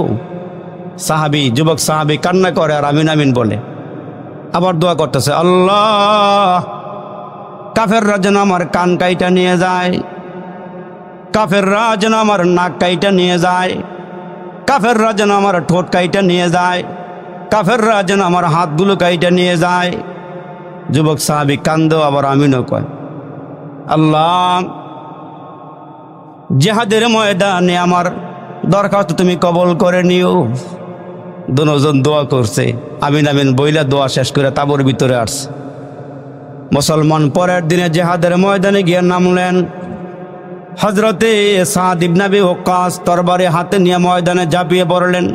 সাহাবী, যুবক সাহাবী কান্না করে আর আমিন আমিন বলে। আবার দোয়া করতেছে, আল্লাহ কাফেররা যেন আমার কান কাইটা নিয়ে যায়, কাফেররা যেন আমার নাক কাইটা নিয়ে যায়, কাফেররা যেন আমার ঠোঁট কাইটা নিয়ে যায়, কাফেররা যেন আমার হাতগুলো কাইটা নিয়ে যায়। যুবক সাহাবী কান্দো আবার আমিনও কয়। আল্লাহ জিহাদের ময়দানে আমার দরখাস্ত তুমি কবুল করে নিও। দুজন দোয়া করছে, আমিন আমিন বইলা দোয়া শেষ করে তাঁবুর ভিতরে আসছে। মুসলমান পরের দিনে জিহাদের ময়দানে গিয়ে নামলেন। হযরতে সাদ ইবনে আবি ওয়াক্কাস তরবারি হাতে নিয়ে ময়দানে ঝাঁপিয়ে পড়লেন।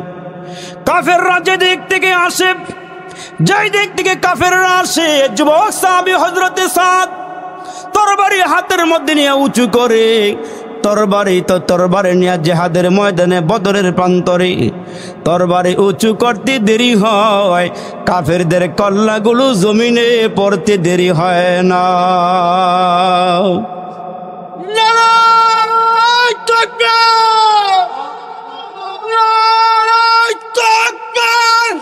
কাফেররা যে দিক থেকে আসে, যেই দিক থেকে কাফেররা আসে, যুবক সাহাবী হযরতে সাদ তরবারি হাতের মধ্যে নিয়ে উঁচু করে তরবারি নিয়ে জিহাদের ময়দানে বদরের প্রান্তরে তরবারি উঁচু করতে দেরি হয়, কাফেরদের কল্লাগুলো জমিনে পড়তে দেরি হয় না। নারায়ে তাকবীর, নারায়ে তাকবীর।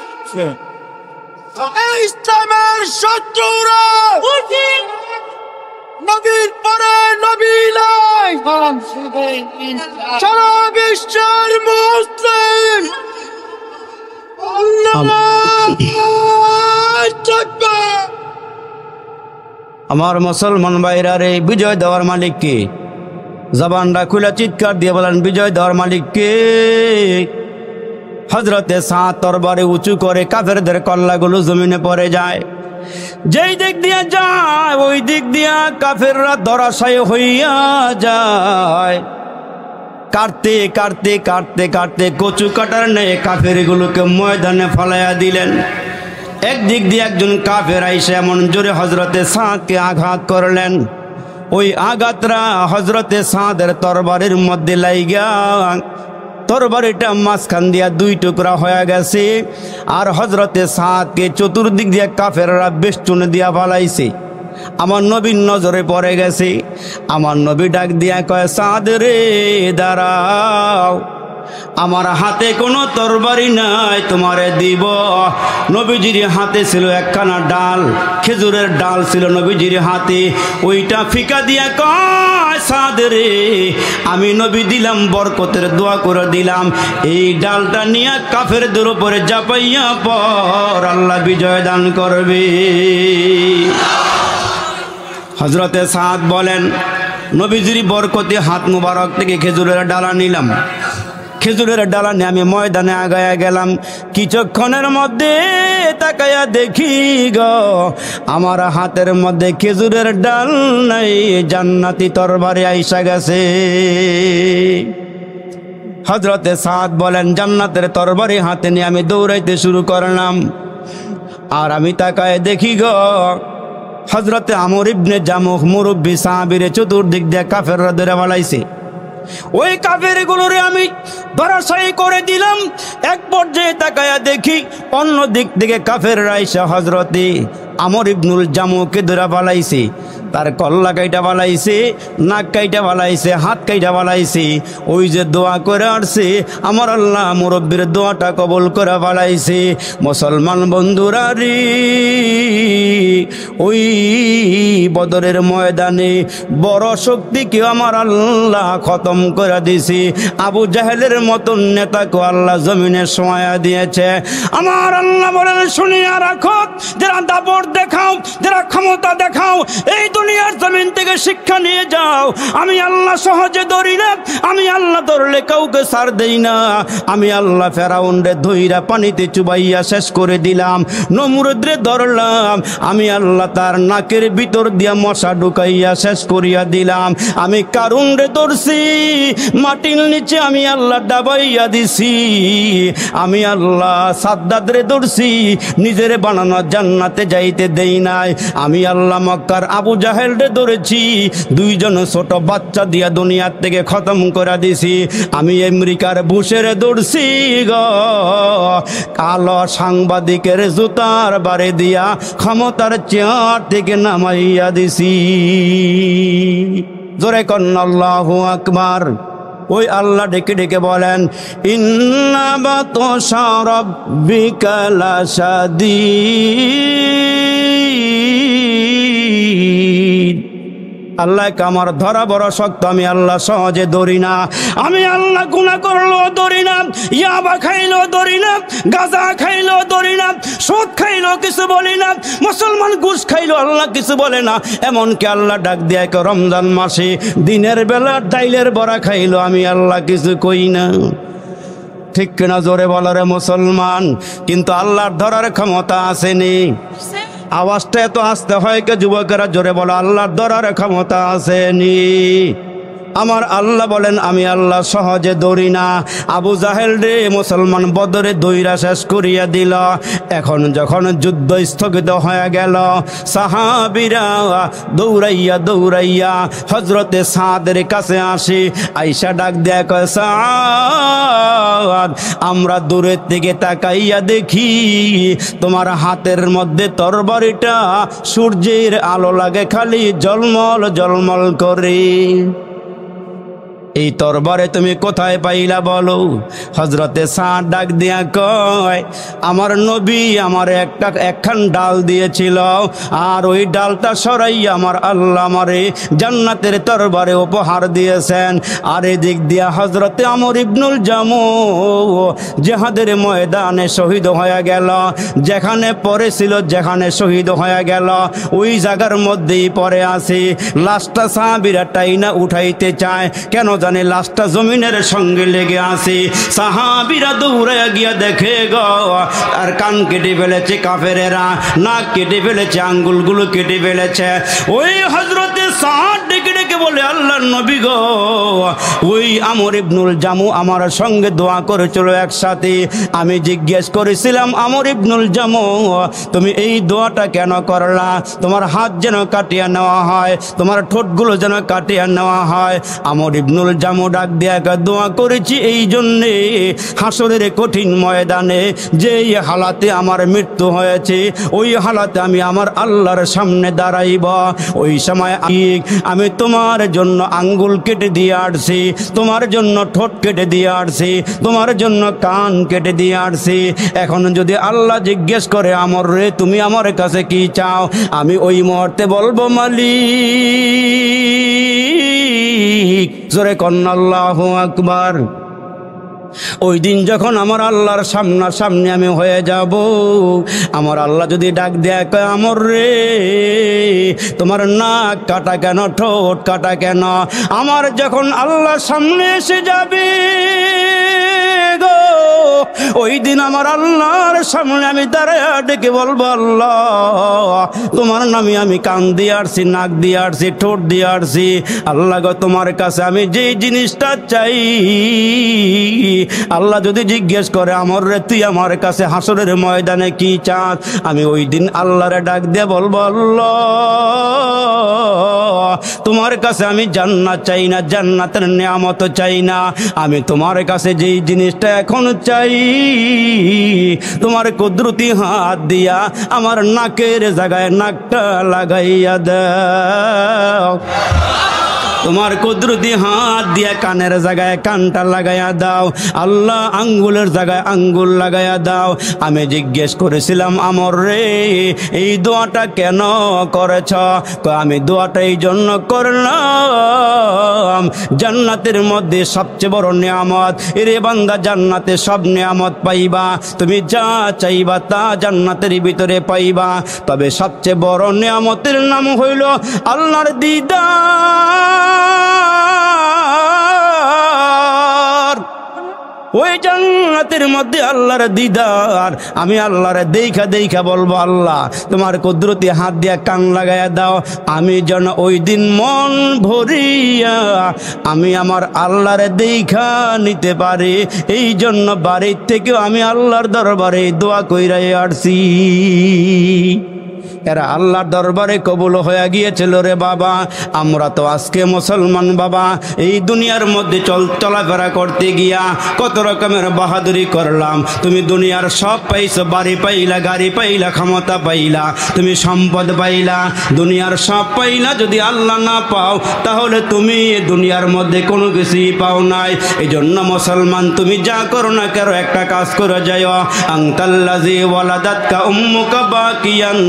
ইসলামের শত্রুরা নবীর পরে নবী নাই, সারা বিশ্বের মুসলিম আমার মুসলমান ভাইরা রে, বিজয় দেওয়ার মালিক কে? জবানটা খুলে চিৎকার দিয়ে বলেন, বিজয় দেওয়ার মালিক কে? হযরতে সাদ তরবারি উঁচু করে কাফেরদের কল্লাগুলো জমিনে পড়ে যায়। যেই দিক দিয়ে যায় ওই দিক দিয়া কাফেররা ধরাশায়ী হইয়া যায়। কাটতে কাটতে কাটতে কাটতে কচু কাটার নেই কাফেরগুলোকে ময়দানে ফালাইয়া দিলেন। একদিক দিয়ে একজন কাফের আইসা এমন জোরে হযরতে সাদকে আঘাত করলেন, ওই আঘাতরা হযরতে সাদের তরবারির মধ্যে লাইগা তরবারিটা মাঝখান দিয়া দুই টুকরা হয়ে গেছে। আর হযরতে সাদকে চতুর্দিক দিয়ে কাফেররা বেষ্টন দিয়া ফালাইছে। আমার নবীর নজরে পড়ে গেছে। আমার নবী ডাক দিয়া কয়, সাদ রে দাঁড়াও, আমার হাতে কোনো তরবারি নাই, তোমারে দিব। নবীজির হাতে ছিল একখানা ডাল, খেজুরের ডাল ছিল নবীজির হাতে। ওইটা ফিকা দিয়া কয়, সাদ রে আমি নবী দিলাম, বরকতের দোয়া করে দিলাম, এই ডালটা নিয়ে কাফেরদের উপরে চাপাইয়া পর, আল্লাহ বিজয় দান করবে। হযরতে সাদ বলেন, নবীজির বরকতে হাত মুবারক থেকে খেজুরের ডালা নিলাম। খেজুরের ডালা নিয়ে আমি ময়দানে আগায়া গেলাম। কিছুক্ষণের মধ্যে তাকায়া দেখি গো আমার হাতের মধ্যে খেজুরের ডাল নাই, জান্নাতি তরবারি আইসা গেছে। হযরতে সাদ বলেন, জান্নাতের তরবারি হাতে নিয়ে আমি দৌড়াইতে শুরু করলাম। আর আমি তাকায় দেখি গো হযরতে আমর ইবনে জামুহ মুরব্বী সাহাবীরে চতুর্দিক দিয়ে কাফেররা ধরে বালাইছে। ওই কাফের গুলোরে আমি ধরাশায়ী করে দিলাম। এক পর্যায়ে তাকায়া দেখি অন্য দিক থেকে কাফেররা এসে হযরতে আমর ইবনুল জামুকে ধরে বালাইছে। তার কল্লা কাইটা বালাইছে, নাক কাইটা বালাইছে, হাত কাইটা বালাইছে। ওই যে দোয়া করে আসছে আমার আল্লাহ মুরব্বীর দোয়াটা কবুল করে বালাইছে। মুসলমান বন্ধুরা রে, ওই বদরের ময়দানে বড় শক্তিকে আমার আল্লাহ খতম করে দিছে। আবু জাহেলের মতন নেতাকে আল্লাহ জমিনে শোয়া দিয়েছে। আমার আল্লাহ বলেন, শুনিয়া রাখো, যারা দাপট দেখাও, যারা ক্ষমতা দেখাও, এই দুনিয়ার জমিন থেকে শিক্ষা নিয়ে যাও। আমি আল্লাহ সহজে ধরি না, আমি আল্লাহ ধরলে কাউকে ছাড় দেই না। আমি আল্লাহ ফেরাউনরে ধইরা পানিতে চুবাইয়া শেষ করে দিলাম। নমরুদরে ধরলাম, আমি আল্লাহ তার নাকের ভিতর দিয়া মশা ঢুকাইয়া শেষ করিয়া দিলাম। আমি কারুনরে ধরছি, মাটির নিচে আমি আল্লাহ ডাবাইয়া দিছি। আমি আল্লাহ সাদ্দাদরে ধরছি, নিজের বানানো জান্নাতে যাইতে দেই নাই। আমি আল্লাহ মক্কার আবু জাহেলরে ধরেছি, দুইজন ছোট বাচ্চা দিয়া দুনিয়ার থেকে খতম করে দিছি। আমি আমেরিকার বুশের ধরছি গো, কালো সাংবাদিকের জুতার বারে দিয়া ক্ষমতার চেয়ার থেকে নামাইয়া দিছি। জোরে কন্না আল্লাহু আকবার। ওই আল্লাহ ডেকে ডেকে বলেন, ইন্না বাতশা রাব্বিকা লাশাদীদ। আল্লাহ আমার ধরা বড় শক্ত, আমি আল্লাহ সহজে ধরি না। আমি আল্লাহ গুনাহ করলেও ধরি না, ইয়াবা খাইলেও ধরি না, গাঁজা খাইলেও ধরি না, সুদ খাইলেও কিছু বলি না, মুসলমান ঘুষ খাইলেও আল্লাহ কিছু বলে না। এমনকি আল্লাহ ডাক দিয়ে রমজান মাসে দিনের বেলা ডাইলের বড়া খাইলেও আমি আল্লাহ কিছু কই না। ঠিক কিনা জোরে বলো রে মুসলমান। কিন্তু আল্লাহর ধরার ক্ষমতা আসেনি। আওয়াজটা এত আসতে হয় কে যুবকেরা? জোরে বলো, আল্লাহর ধরার ক্ষমতা আসেনি। আমার আল্লাহ বলেন, আমি আল্লাহ সহজে ধরি না। আবু জাহেল রে মুসলমান বদরে দইরা শেষ করিয়া দিল। এখন যখন যুদ্ধ স্থগিত হয়ে গেল, সাহাবীরা দৌড়াইয়া দৌড়াইয়া হযরতে সাদের কাছে আসে। আয়েশা ডাক দেয়া কয়, সাদ, আমরা দূরের থেকে তাকাইয়া দেখি তোমার হাতের মধ্যে তরবারিটা সূর্যের আলো লাগে খালি ঝলমল ঝলমল করে। এই তরবারে তুমি কোথায় পাইলা বলো? হযরতে সাদ ডাক দিয়া কয়, আমার নবী আমার একখান ডাল দিয়েছিল, আর ওই ডালটা সরাইয়া আমার আল্লাহ আমারে জান্নাতের তরবারে উপহার দিয়েছেন। আর এদিক দিয়া হযরতে আমর ইবনুল জামুহ জিহাদের ময়দানে শহীদ হয়ে গেল। যেখানে পড়েছিল, যেখানে শহীদ হয়ে গেল, ওই জায়গার মধ্যেই পড়ে আছে। লাশটা সাহাবীরা টাইনা উঠাইতে চায়, কেন জানে লাশটা জমিনের সঙ্গে লেগে আছে। সাহাবীরা দৌড়াইয়া গিয়া দেখে গো, আর কান কেটে ফেলেছে কাফেরেরা, নাক কেটে ফেলেছে, আঙ্গুলগুলো কেটে ফেলেছে। ওই হযরতে সাদ ডেকে ডেকে বলে, আল্লাহর নবী গো, ওই আমর ইবনুল জামু আমার সঙ্গে দোয়া করেছিল একসাথে। আমি জিজ্ঞেস করেছিলাম, আমর ইবনুল জামু তুমি এই দোয়াটা কেন করলা? তোমার হাত যেন কাটিয়ে নেওয়া হয়, তোমার ঠোঁটগুলো যেন কাটিয়ে নেওয়া হয়। আমর ইবনুল জামু ডাক দিয়া দোয়া করেছি এই জন্যে, হাসরের কঠিন ময়দানে যেই হালাতে আমার মৃত্যু হয়েছে, ওই হালাতে আমি আমার আল্লাহর সামনে দাঁড়াইব। ওই সময় আমি তোমার জন্য আঙ্গুল কেটে দিয়ে আসছি, তোমার জন্য ঠোঁট কেটে দিয়ে আসছি, তোমার জন্য কান কেটে দিয়ে আসছি। এখন যদি আল্লাহ জিজ্ঞেস করে, আমর রে তুমি আমার কাছে কি চাও? আমি ওই মুহূর্তে বলবো, মালিক। জোরে কন্না আল্লাহু আকবার। ওই দিন যখন আমার আল্লাহর সামনাসামনি আমি হয়ে যাব, আমার আল্লাহ যদি ডাক দেয়, কয় আমর রে তোমার নাক কাটা কেন, ঠোঁট কাটা কেন? আমার যখন আল্লাহ সামনে এসে যাবে গো, ওই দিন আমার আল্লাহর সামনে আমি দাঁড়ায় ডেকে বলবো, আল্লাহ তোমার নামে আমি কান দিয়ে আসছি, নাক দিয়ে আসছি, ঠোঁট দিয়ে আসছি। আল্লাহ গো, তোমার কাছে আমি যেই জিনিসটা চাই, আল্লাহ যদি জিজ্ঞেস করে আমর রে তুই আমার কাছে হাসরের ময়দানে কি চাস, আমি ওই দিন আল্লাহরে ডাক দিয়ে বলবো, আল্লাহ তোমার কাছে আমি জান্নাত চাই না, জান্নাতের নিয়ামত চাই না, আমি তোমার কাছে যেই জিনিসটা এখন চাই, তোমার কুদরতি হাত দিয়া আমার নাকের জায়গায় নাকটা লাগাইয়া দাও, তোমার কুদরতি হাত দিয়া কানের জায়গায় কানটা লাগাইয়া দাও, আল্লাহ আঙ্গুলের জায়গায় আঙ্গুল লাগাইয়া দাও। আমি জিজ্ঞেস করেছিলাম, আমর রে এই দোয়াটা কেন করেছ? আমি দোয়াটা এই জন্য করলাম, জান্নাতের মধ্যে সবচেয়ে বড় নিয়ামত, এরে বান্দা জান্নাতে সব নিয়ামত পাইবা, তুমি যা চাইবা তা জান্নাতের ভিতরে পাইবা, তবে সবচেয়ে বড় নিয়ামতের নাম হইল আল্লাহর দিদার। ওই জান্নাতের মধ্যে আল্লাহর দিদার, আমি আল্লাহরে দেখা দেখা বলবো, আল্লাহ তোমার কুদরতি হাত দিয়া কান লাগাইয়া দাও, আমি যেন ওই দিন মন ভরিয়া আমি আমার আল্লাহরে দেখা নিতে পারি। এই জন্য বাড়ির থেকেও আমি আল্লাহর দরবারে দোয়া কইরাই আসছি। এরা আল্লাহর দরবারে কবুল হয়ে গিয়েছিল রে বাবা। আমরা তো আজকে মুসলমান বাবা, এই দুনিয়ার মধ্যে চলাফেরা করতে গিয়া কত রকমের বাহাদুরি করলাম। তুমি দুনিয়ার সব পাইছো, বাড়ি পাইলা, গাড়ি পাইলা, ক্ষমতা পাইলা, তুমি সম্পদ পাইলা, দুনিয়ার সব পাইলা, যদি আল্লাহ না পাও তাহলে তুমি দুনিয়ার মধ্যে কোনো কিছুই পাও নাই। এই জন্য মুসলমান তুমি যা করো না কেন একটা কাজ করে যাও, আনতাল্লাযী ওয়ালাদাতকা উম্মুকা বাকিয়ান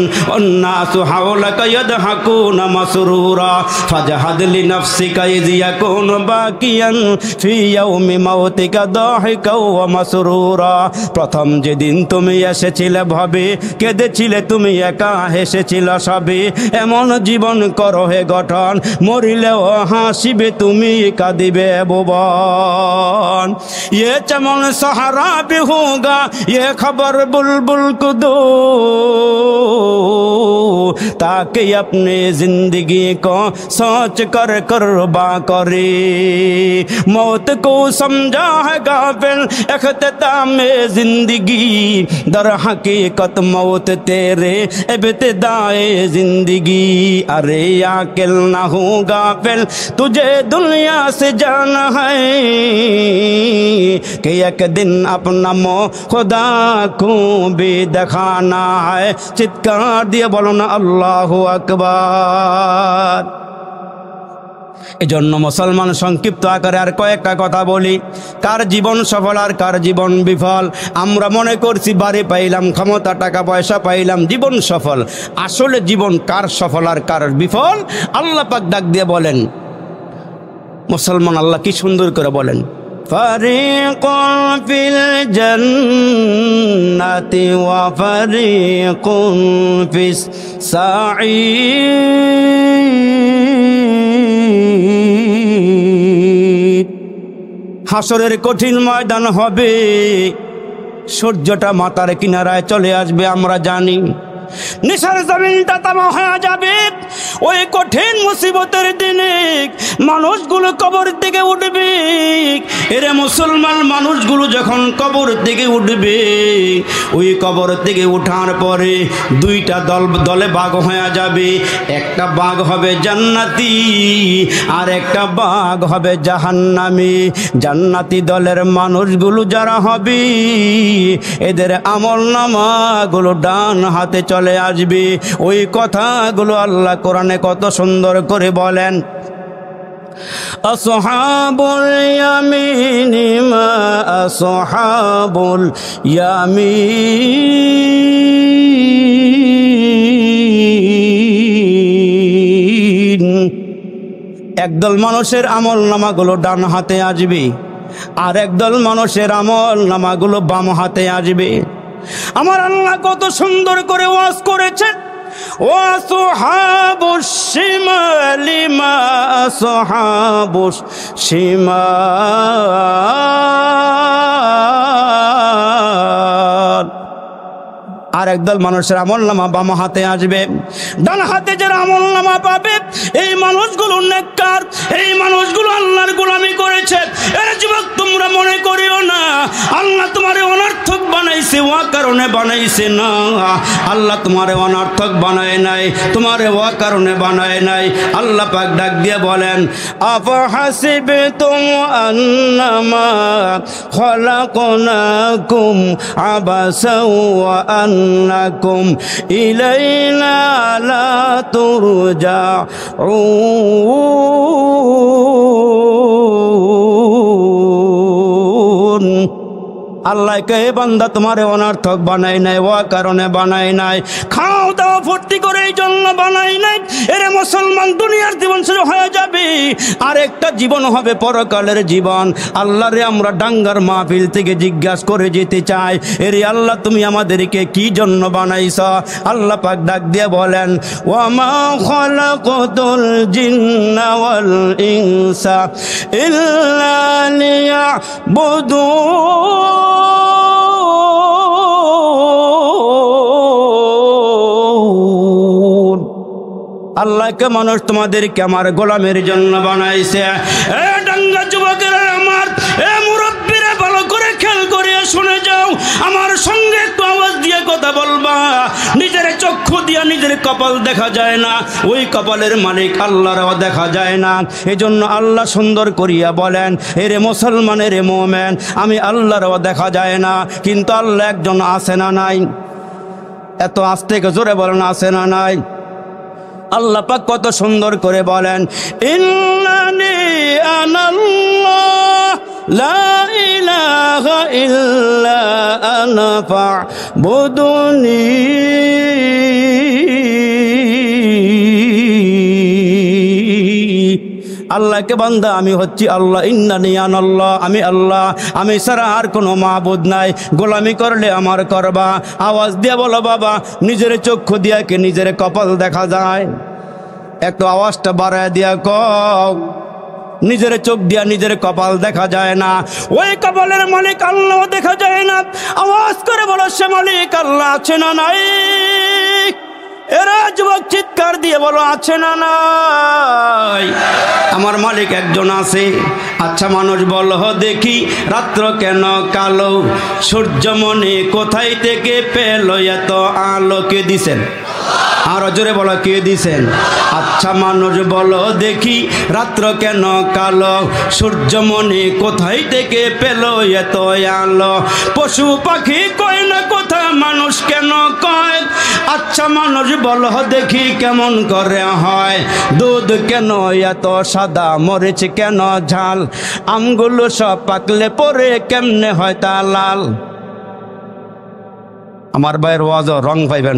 ওয়ান্নাসু হাওলাকা ইয়াদহাকুনা মাসরুরা ফাজহাদ লিনাফসিকা ইয ইয়াকুনু বাকিয়ান ফি ইয়াউমি মাউতিকা দাহিকা ওয়া মাসরুরা। প্রথম যেদিন তুমি এসেছিলে ভাবে কেঁদেছিলে, তুমি একা হেসেছিলে সবে, এমন জীবন করো হে গঠন, মরিলেও হাসিবে তুমি কাঁদিবে ভুবন। ये चमन सहारा भी होगा, ये खबर बुलबुल को दो, ताकि अपने जिंदगी को सोच कर कुर्बा करे। मौत को समझा है गाफिल इख्तिताम जिंदगी, दर हकीकत मौत तेरे इब्तिदाए जिंदगी। अरे आकिल ना हो गाफिल, तुझे दुनिया से जाना है कि एक दिन अपना मोह खुदा को भी दिखाना है। चित्कार दिए बोलो ना अल्लाहु আকবার। এজন্য মুসলমান সংক্ষিপ্ত আকারে আর কয়েকটা কথা বলি। কার জীবন সফল আর কার জীবন বিফল? আমরা মনে করছি বাড়ি পাইলাম, ক্ষমতা, টাকা পয়সা পাইলাম, জীবন সফল। আসলে জীবন কার সফল আর কার বিফল আল্লাহ পাক ডাক দিয়ে বলেন। মুসলমান আল্লাহ কি সুন্দর করে বলেন, ফারিকুন ফিল জান্নাতি ওয়া ফারিকুন ফিস সাঈদ। হাসরের কঠিন ময়দান হবে, সূর্যটা মাথার কিনারায় চলে আসবে, আমরা জানি। নিসার জমিনটা তামা হয়ে যাবে। ওই কঠিন মুসিবতের দিনে মানুষগুলো কবর থেকে উঠবে। এরে মুসলমান, মানুষগুলো যখন কবর থেকে উঠবে, ওই কবর থেকে উঠার পরে দুইটা দলে ভাগ হয়ে যাবে। একটা ভাগ হবে জান্নাতি, আর একটা ভাগ হবে জাহান্নামী। জান্নাতি দলের মানুষগুলো যারা হবে, এদের আমলনামাগুলো ডান হাতে চলে আসবে। ওই কথাগুলো আল্লাহ কোরআনে কত সুন্দর করে বলেন, আসহাবুল ইয়ামিনি মা আসহাবুল ইয়ামিন। একদল মানুষের আমলনামাগুলো ডান হাতে আসবে, আর একদল মানুষের আমলনামাগুলো বাম হাতে আসবে। আমার আল্লাহ কত সুন্দর করে ওয়াজ করেছেন, ওয়াসহাবুল আসহাবুশ শিমাল। আর একদল মানুষের আমলনামা বাম হাতে আসবে, ডান হাতে যারা আমলনামা পাবে এই মানুষগুলো নেককার, এই মানুষগুলো আল্লাহর গোলামি করেছে। এর যুবক তোমরা মনে করিও না আল্লাহ তোমারে অনর্থক বানাইছে, ওয়া কারণে বানাইছে না। আল্লাহ তোমারে অনর্থক বানায় নাই, তোমারে ওয়া কারণে বানায় নাই। আল্লাহ পাক ডাক দিয়ে বলেন, আফাহাসিবতুম আন্নামা খলাকনাকুম আবাসাও ওয়া আন্নাকুম ইলাইনা লা তুরজাউন। আল্লাহ কে বান্দা তোমারে অনর্থক বানাই নাই, ওয়া কারণে বানাই নাই, খাও দাও ফুর্তি করে এই জন্য বানাই নাই। এরে মুসলমান, দুনিয়ার জীবন শুরু হয়ে যাবে, আর একটা জীবন হবে পরকালের জীবন। আল্লাহ রে আমরা ডাঙ্গার মাহফিল থেকে জিজ্ঞাসা করে যেতে চাই, এরে আল্লাহ তুমি আমাদেরকে কি জন্য বানাইছ? আল্লাহ পাক ডাক দিয়ে বলেন, ওয়া মা খালাকাতুল জিন্না ওয়াল ইনসা ইল্লা লিয়াবুদুন। আল্লাহকে মানুষ তোমাদেরকে আমার গোলামের জন্য বানাইছে। এ ডাঙ্গা যুবকেরা আমার, এ মুরব্বীরা ভালো করে খেয়াল করে শুনে যাও, আমার সঙ্গে একটু আওয়াজ দিয়ে কথা বলবা। নিজের চক্ষু দিয়া নিজের কপাল দেখা যায় না, ওই কপালের মালিক আল্লাহরও দেখা যায় না। এজন্য আল্লাহ সুন্দর করিয়া বলেন, এরে মুসলমান, এরে মুমিন, আমি আল্লাহরও দেখা যায় না, কিন্তু আল্লাহ একজন আছে না নাই? এত আস্তে জোরে বলেন, আছে না নাই? আল্লাহ পাক কত সুন্দর করে বলেন, ইন্নানি আনাল্লাহ লা ইলাহা ইল্লা আনা ফা'বুদুনি। আল্লাহকে বান্দা আমি হচ্ছি আল্লাহ, ইন্নানি আনাল্লাহ, আমি আল্লাহ, আমি ছাড়া আর কোনো মাবুদ নাই, গোলামি করলে আমার করবা। আওয়াজ দিয়ে বলো বাবা, নিজের চক্ষু দিয়া কি নিজের কপাল দেখা যায়? একটু আওয়াজটা বাড়ায় দিয়া কও, নিজের চোখ দিয়া নিজের কপাল দেখা যায় না, ওই কপালের মালিক আল্লাহ দেখা যায় না। আওয়াজ করে বলো, সে মালিক আল্লাহ আছে না নাই? এরা যুবক চিৎকার দিয়ে বলো, আছে না নাই? আমার মালিক একজন আছে। আচ্ছা মানুষ বলো দেখি, রাত্র কেন কালো, সূর্য মনে কোথায় থেকে পেল এত আলো? কে দিছেন? আরো জোরে বলো, কে দিছেন? আচ্ছা মানুষ বলো দেখি, রাত্র কেন কালো, সূর্য মনে কোথায় থেকে পেল এত আলো? পশু পাখি কয় না কথা, মানুষ কেন কয়? আচ্ছা মানুষ বলো দেখি কেমন করে হয়? দুধ কেন এত সাদা, মরিচ কেন ঝাল, আমগুলো সব পাকলে পরে কেমনে হয় তা লাল? আমার ভাইয়ের ওয়াজ রং পাইবেন,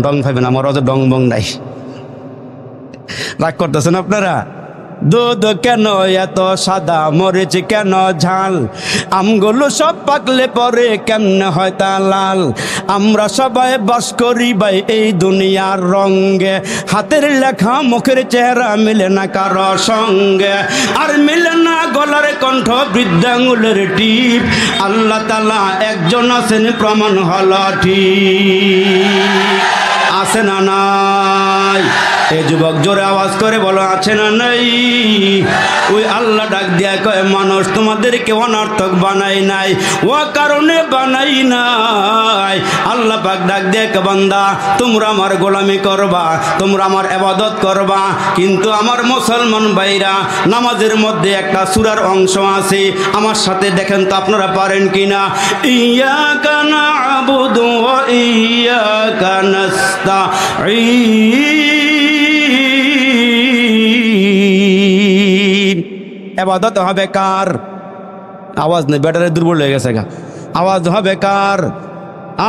আমার ওয়াজ ডং বং নাই, রাগ করতেছেন আপনারা? দুধ কেন এত সাদা, মরিচ কেন ঝাল, আমগুলো সব পাকলে পরে কেমনে হয় তা লাল? আমরা সবাই বাস করি ভাই এই দুনিয়ার রঙে, হাতের লেখা মুখের চেহারা মিলে না কারো সঙ্গে, আর মিলে না গলার কণ্ঠ বৃদ্ধাঙ্গুলের টিপ। আল্লাহ তাআলা একজন আছেন, প্রমাণ হলো ঠিক। আছে না নাই? এই যুবক জোরে আওয়াজ করে বলো, আছে না নাই? ওই আল্লাহ ডাক দিয়া কয়, মানুষ তোমাদেরকে অনর্থক বানাই নাই, ও কারণে বানাই নাই। আল্লাহ পাক ডাক দিয়া কয়, বান্দা তোমরা আমার গোলামি করবা, তোমরা আমার ইবাদত করবা, কিন্তু আমার মুসলমান ভাইরা নামাজের মধ্যে একটা সূরার অংশ আছে, আমার সাথে দেখেন তো আপনারা পারেন কিনা। ইয়াকা না'বুদু ওয়া ইয়াকা নাস্তাঈন। ইবাদত হবে কার? আওয়াজ নেই, ব্যাটারি দুর্বল হয়ে গেছে গা। আওয়াজ হবে কার?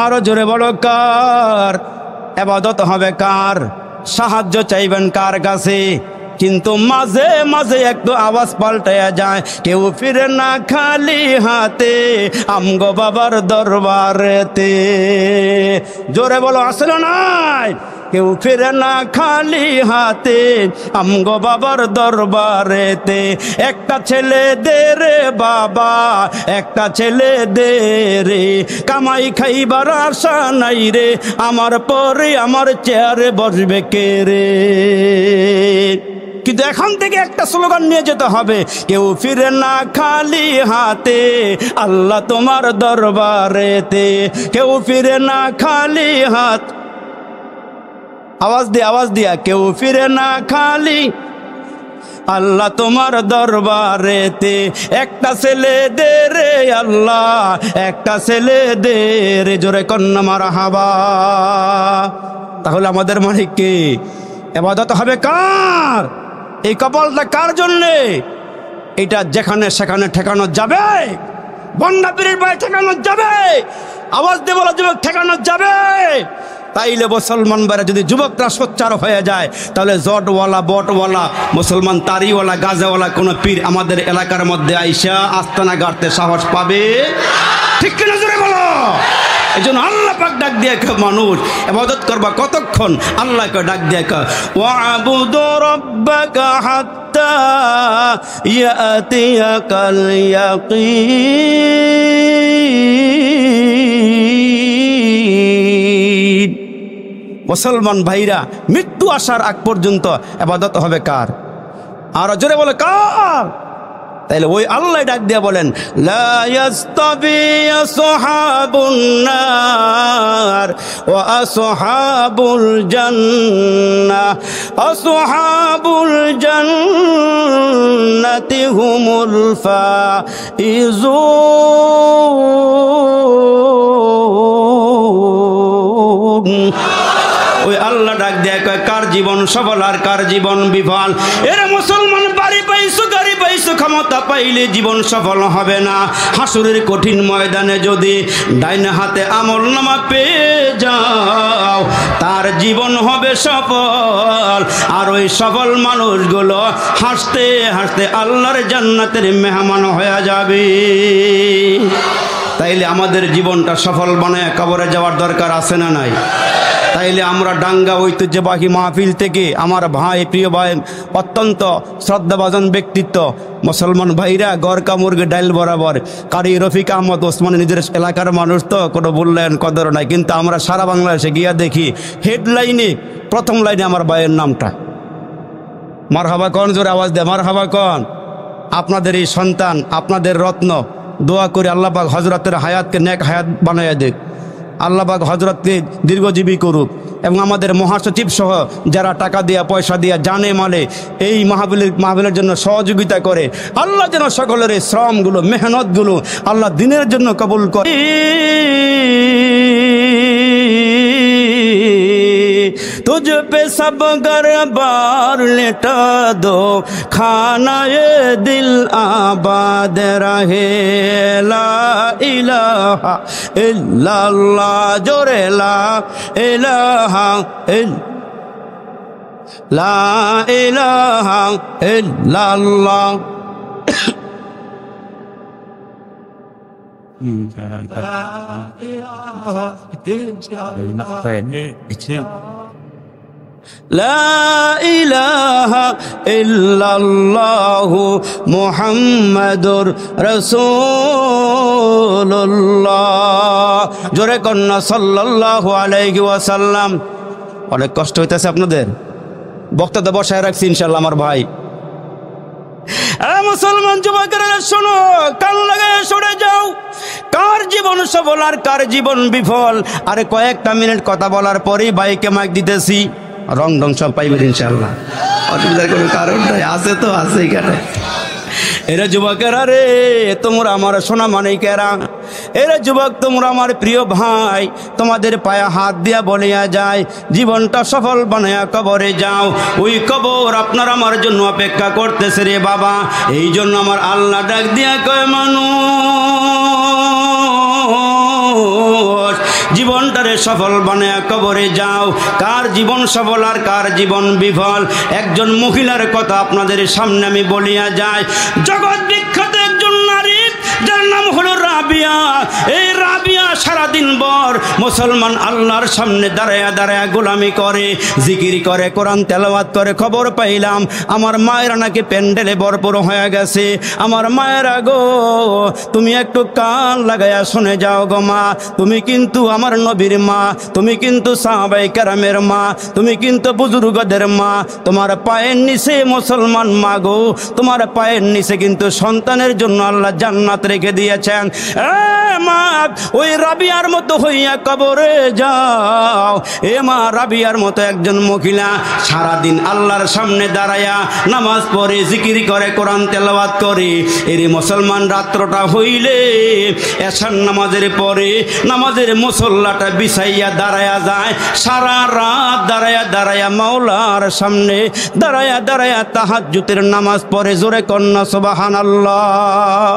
আরো জোরে বলো, কার? ইবাদত হবে কার? সাহায্য চাইবেন কার কাছে? কিন্তু মাঝে মাঝে একটু আওয়াজ পাল্টায়া যায়, কেউ ফিরে না খালি হাতে আমগো বাবার দরবারেতে। জোরে বলো, আসলে নাই? কেউ ফিরে না খালি হাতে আমগো বাবার দরবারেতে। একটা ছেলে দে রে বাবা, একটা ছেলে দে রে, কামাই খাইবার আশা নাই রে, আমার পরে আমার চেয়ারে বসবে কে রে। কিন্তু এখন থেকে একটা স্লোগান নিয়ে যেতে হবে, কেউ ফিরে না খালি হাতে আল্লাহ তোমার দরবারেতে, কেউ ফিরে না খালি হাত। আওয়াজ দিয়া কেউ ফিরে না খালি আল্লাহ তোমার দরবারেতে। একটা ছেলে দে রে আল্লাহ, একটা ছেলে দে রে, জোরে কন্যা মারহাবা। তাহলে আমাদের মালিক কে? ইবাদত হবে কার? এই কপালটা কার জন্যে? এটা যেখানে সেখানে ঠেকানো যাবে? বন্যা পীরের পায়ে ঠেকানো যাবে? আওয়াজ দিয়ে বলা যুবক ঠেকানো যাবে? তাইলে মুসলমান বাইরে যদি যুবকরা সোচ্চার হয়ে যায়, তাহলে জটওয়ালা বটওয়ালা মুসলমান তারিওয়ালা গাজাওয়ালা কোনো পীর আমাদের এলাকার মধ্যে আইসা আস্তানা গাড়তে সাহস পাবে? ঠিক কিনা জোরে বলো। এই জন্য আল্লাহ পাক ডাক দিয়ে মানুষ ইবাদত করবা কতক্ষণ? আল্লাহকে ডাক দিয়ে ওয়াবুদু রাব্বাকা হাত্তা ইয়াতিয়াকাল ইয়াকিন। মুসলমান ভাইরা, মৃত্যু আসার আগ পর্যন্ত ইবাদত হবে কার? আর জোরে বলে কার? তাইলে ওই আল্লাহ ডাক দিয়া বলেন, লা ইয়াস্তাবি আসহাবুন নার ওয়া আসহাবুল জান্নাহ, আসহাবুল জান্নাতি হুমুল ফাইজুন। ওই আল্লাহ ডাক দেয় কয় কার জীবন সফল আর কার জীবন বিফল। এরা মুসলমান বাড়ি পাইছো গাড়ি পাইছো ক্ষমতা পাইলে জীবন সফল হবে না। হাসুরের কঠিন ময়দানে যদি ডাইন হাতে আমল নামা পেয়ে যাও, তার জীবন হবে সফল। আর ওই সফল মানুষগুলো হাসতে হাসতে আল্লাহর জান্নাতের মেহমান হয়ে যাবে। তাইলে আমাদের জীবনটা সফল বানায় কবরে যাওয়ার দরকার আছে না নাই? তাইলে আমরা ডাঙ্গা ঐতিহ্যবাহী মাহফিল থেকে আমার ভাই, প্রিয় ভাই, অত্যন্ত শ্রদ্ধাভাজন ব্যক্তিত্ব মুসলমান ভাইরা গড়কা মুরগি ডাইল বরাবর কারি রফিক আহমদ ওসমান নিজের এলাকার মানুষ তো কোনো মূল্যায়ন কদর নাই, কিন্তু আমরা সারা বাংলাদেশে গিয়া দেখি হেডলাইনে প্রথম লাইনে আমার ভাইয়ের নামটা। মারহাবা কন, জোরে আওয়াজ দেয় মারহাবা কন। আপনাদের এই সন্তান, আপনাদের রত্ন, দোয়া করে আল্লাহ পাক হযরতের হায়াতকে নেক হায়াত বানাইয়া দেখ, আল্লাহ পাক হযরতকে দীর্ঘজীবী করুক, এবং আমাদের মহাসচিব সহ যারা টাকা দিয়া পয়সা দিয়া জানে মালে এই মাহফিলের জন্য সহযোগিতা করে, আল্লাহ যেন সকলের এই শ্রমগুলো মেহনতগুলো আল্লাহ দিনের জন্য কবুল করে। तुझ पे सब गरबार लेटा दो, खाना ये दिल आबाद रहे। ला इलाहा इल्लल्लाह, जोरे ला इलाहा ला इलाहा इल्लल्लाह। লা ইলাহা ইল্লাল্লাহু মুহাম্মাদুর রাসূলুল্লাহ। জোরে কন্না সাল্লাল্লাহু আলাইহি ওয়াসাল্লাম। অনেক কষ্ট হইতেছে আপনাদের, বক্তাদের বসায় রাখছি ইনশাআল্লাহ আমার ভাই। মুসলমান যুবকেরা শোনো, কান লাগায় সরে যাও। কার জীবন সফল আর কার জীবন বিফল? আরে কয়েকটা মিনিট কথা বলার পরেই বাইকে মাইক দিতেছি, রং ঢং সব পাইবেন ইনশাআল্লাহ, অসুবিধার কোনো কারণ নাই, আছে তো আছে এখানে। এরা যুবকেরা রে, তোমরা আমার সোনা মানিকেরা, এরা যুবক তোমরা আমার প্রিয় ভাই, তোমাদের পায়ে হাত দিয়া বলিয়া যায় জীবনটা সফল বানায়া কবরে যাও। ওই কবর আপনার আমার জন্য অপেক্ষা করতেছে রে বাবা। এই জন্য আমার আল্লাহ ডাক দিয়া কয় মানুষ জীবনটারে সফল বানায়া কবরে যাও। কার জীবন সফল আর কার জীবন বিফল? একজন মহিলার কথা আপনাদের সামনে আমি বলিয়া যাই। জগৎ বিখ্যাত একজন নারী, যার নাম হলো রাবিয়া। এই রাবিয়া সারাদিন ভর মুসলমান আল্লাহর সামনে দাঁড়ায়া দাঁড়ায়া গোলামি করে, জিকির করে, কোরআন তেলাওয়াত করে। খবর পাইলাম আমার মায়েরা নাকি প্যান্ডেলে ভরপুর হয়ে গেছে। আমার মায়েরা গো, তুমি একটু কান লাগায়া শুনে যাও গো মা, তুমি কিন্তু আমার নবীর মা, তুমি কিন্তু সাহাবায়ে কেরামের মা, তুমি কিন্তু বুজুর্গদের মা। তোমার পায়ের নিচে মুসলমান মা গো, তোমার পায়ের নিচে কিন্তু সন্তানের জন্য আল্লাহ জান্নাত রেখে দিয়েছেন। মা, ওই রাবিয়ার মতো হইয়া কবরে যাও। এ মা, রাবিয়ার মতো একজন মহিলা সারাদিন আল্লাহর সামনে দাঁড়ায়া নামাজ পড়ে, জিকির করে, কোরআন তেলাওয়াত করে। এর মুসলমান রাত্রটা হইলে এশার নামাজের পরে নামাজের মুসল্লাটা বিছাইয়া দাঁড়ায়া যায়। সারা রাত দাঁড়ায়া দাঁড়ায়া মাওলার সামনে দাঁড়ায়া দাঁড়ায়া তাহাজ্জুদের নামাজ পড়ে। জোরে কন্যা সুবহানাল্লাহ,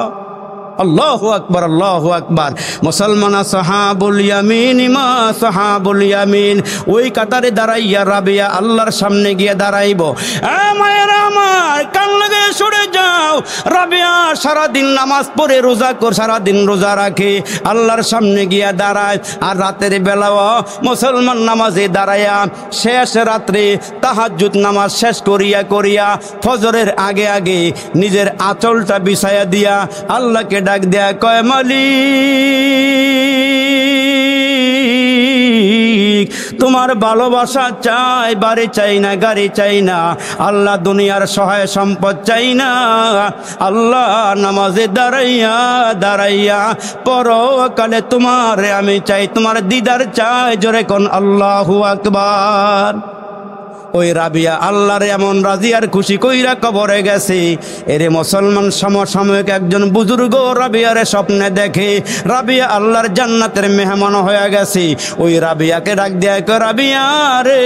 আল্লাহু আকবার, আল্লাহু আকবার। মুসলমান সাহাবুল ইয়ামিন, মা সাহাবুল ইয়ামিন ওই কাতারে দাঁড়াইয়া রাবিয়া আল্লাহর সামনে গিয়ে দাঁড়াইব। মায়েরা আমার, কান লাগায় সরে যাও। রাবিয়া সারাদিন নামাজ পড়ে রোজা করে, সারাদিন রোজা রাখে, আল্লাহর সামনে গিয়া দাঁড়ায়। আর রাতের বেলাও মুসলমান নামাজে দাঁড়ায়া শেষ রাত্রে তাহাজ্জুদ নামাজ শেষ করিয়া করিয়া ফজরের আগে আগে নিজের আঁচলটা বিছায়া দিয়া আল্লাহকে ডাক দেয়া কয়, মালিক তোমার ভালোবাসা চাই, বাড়ি চাই না, গাড়ি চাই না, আল্লাহ দুনিয়ার সহায় সম্পদ চাই না। আল্লাহ নামাজে দাঁড়াইয়া দাঁড়াইয়া পরকালে তোমারে আমি চাই, তোমার দিদার চাই। জোরে কোন আল্লাহু আকবার। ওই রাবিয়া আল্লাহরে এমন রাজি আর খুশি কইরা কবরে গেছে। এরে মুসলমান সমসাময়িক একজন বুজুর্গ রাবিয়ারে স্বপ্নে দেখে রাবিয়া আল্লাহর জান্নাতের মেহমান হয়ে গেছে। ওই রাবিয়াকে ডাক দেয়া কয়, রাবিয়া রে,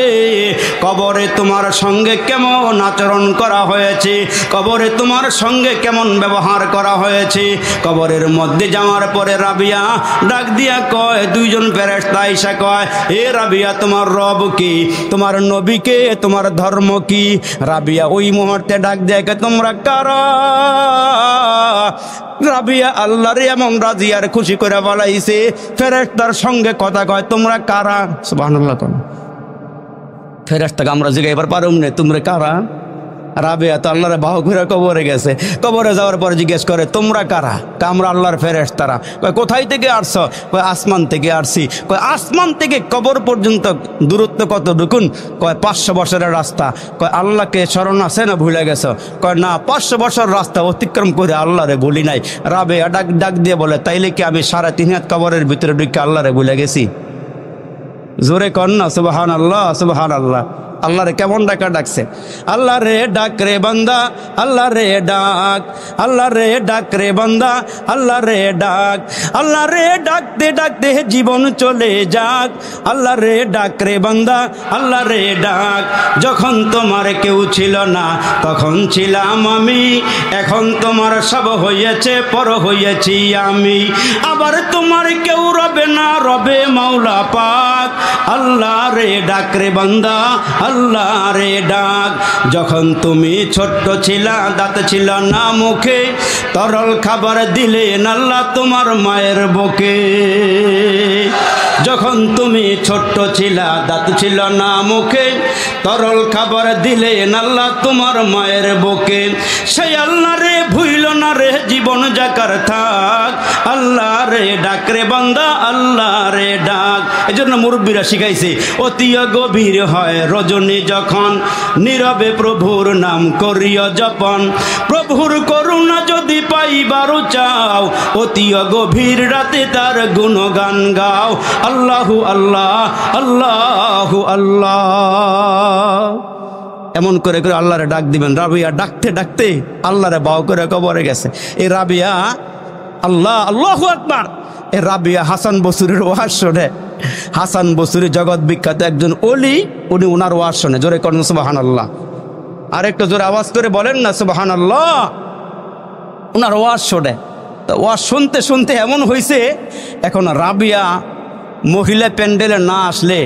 কবরে তোমার সঙ্গে কেমন আচরণ করা হয়েছে, কবরে তোমার সঙ্গে কেমন ব্যবহার করা হয়েছে। কবরের মধ্যে যাওয়ার পরে রাবিয়া ডাক দিয়া কয়, দুইজন ফেরেশতা আইসা কয়, এ রাবিয়া তোমার রব কি, তোমার নবীকে, তোমার ধর্ম কি? রাবিয়া ওই মুহূর্তে ডাক দেয়, তোমরা কারা? রাবিয়া আল্লাহরে এমন রাজি আর খুশি করে বলাইছে, ফেরেশতার সঙ্গে কথা কয়, তোমরা কারা? সুবহানাল্লাহ। কোন ফেরেশতাকে আমরা জিজ্ঞাসা পারুম না, তোমরা কারা? রাবিয়া তো আল্লাহরে বাহু ঘুরে কবরে গেছে। কবরে যাওয়ার পরে জিজ্ঞেস করে, তোমরা কারা? আমরা আল্লাহর ফেরেশতারা। কয়, কোথায় থেকে আসছো? কয়, আসমান থেকে আসছি। কয়, আসমান থেকে কবর পর্যন্ত দূরত্ব কত ঢুকুন? কয়, 500 বছরের রাস্তা। কয়, আল্লাহকে স্মরণ আছে না ভুলে গেছো? কয়, না, 500 বছর রাস্তা অতিক্রম করে আল্লাহরে ভুলি নাই। রাবিয়া ডাক দিয়ে বলে, তাইলে কি আমি 3.5 হাত কবরের ভিতরে ঢুকে আল্লাহরে ভুলে গেছি? জোরে কর না সুবহানাল্লাহ, সুবহানাল্লাহ। আল্লাহরে কেমন ডাকছে, আল্লাহ রে ডাক রে বান্দা, আল্লাহ রে ডাক, আল্লাহ রে ডাক রে বান্দা, আল্লাহ রে ডাক, আল্লাহ রে ডাকতে ডাকতে জীবন চলে যাক, আল্লাহ রে ডাক রে বান্দা, আল্লাহ রে ডাক। যখন তোমার কেউ ছিল না তখন ছিলাম আমি, এখন তোমার সব হয়েছে, পর হয়েছি আমি। আবার তোমার কেউ রবে না, রবে মাওলা পাক। আল্লাহ রে ডাক রে বান্দা, আল্লাহ রে ডাক। যখন তুমি ছোট্ট ছিলা, দাঁত ছিল না মুখে, তরল খাবার দিলেন আল্লাহ তোমার মায়ের বুকে। যখন তুমি ছোট্ট ছিলা, দাঁত ছিল না মুখে, তরল খাবার দিলেন আল্লাহ তোমার মায়ের বুকে। সেই আল্লাহ রে ভুইল না রে, জীবন যাকার থাক। আল্লাহ রে ডাক রে বান্দা, আল্লাহ রে ডাক। এই জন্য মুরব্বীরা শিখাইছে, অতি গভীর হয় রজনী যখন, নীরবে প্রভুর নাম করিও জপন। প্রভুর করুণা যদি পাইবারও চাও, অতি গভীর রাতে তার গুণগান গাও। আল্লাহু আল্লাহ, আল্লাহু আল্লাহ। এমন করে করে আল্লাহরে ডাক দিবেন। রাবিয়া ডাকতে ডাকতে আল্লাহরে বাউ করে কবরে গেছে। এই রাবিয়া আল্লাহ, আল্লাহু আকবার। এই রাবিয়া হাসান বসরির ওয়াজ শোনে। হাসান বসরি জগৎ বিখ্যাত একজন ওলি, উনি ওনার ওয়াজ শোনে। জোরে করেন সুবহানাল্লাহ। আর একটু জোরে আওয়াজ করে বলেন না সুবহানাল্লাহ। ওনার ওয়াজ শোনে। তো ওয়াজ শুনতে শুনতে এমন হয়েছে, এখন রাবিয়া মহিলা প্যান্ডেলে না আসলে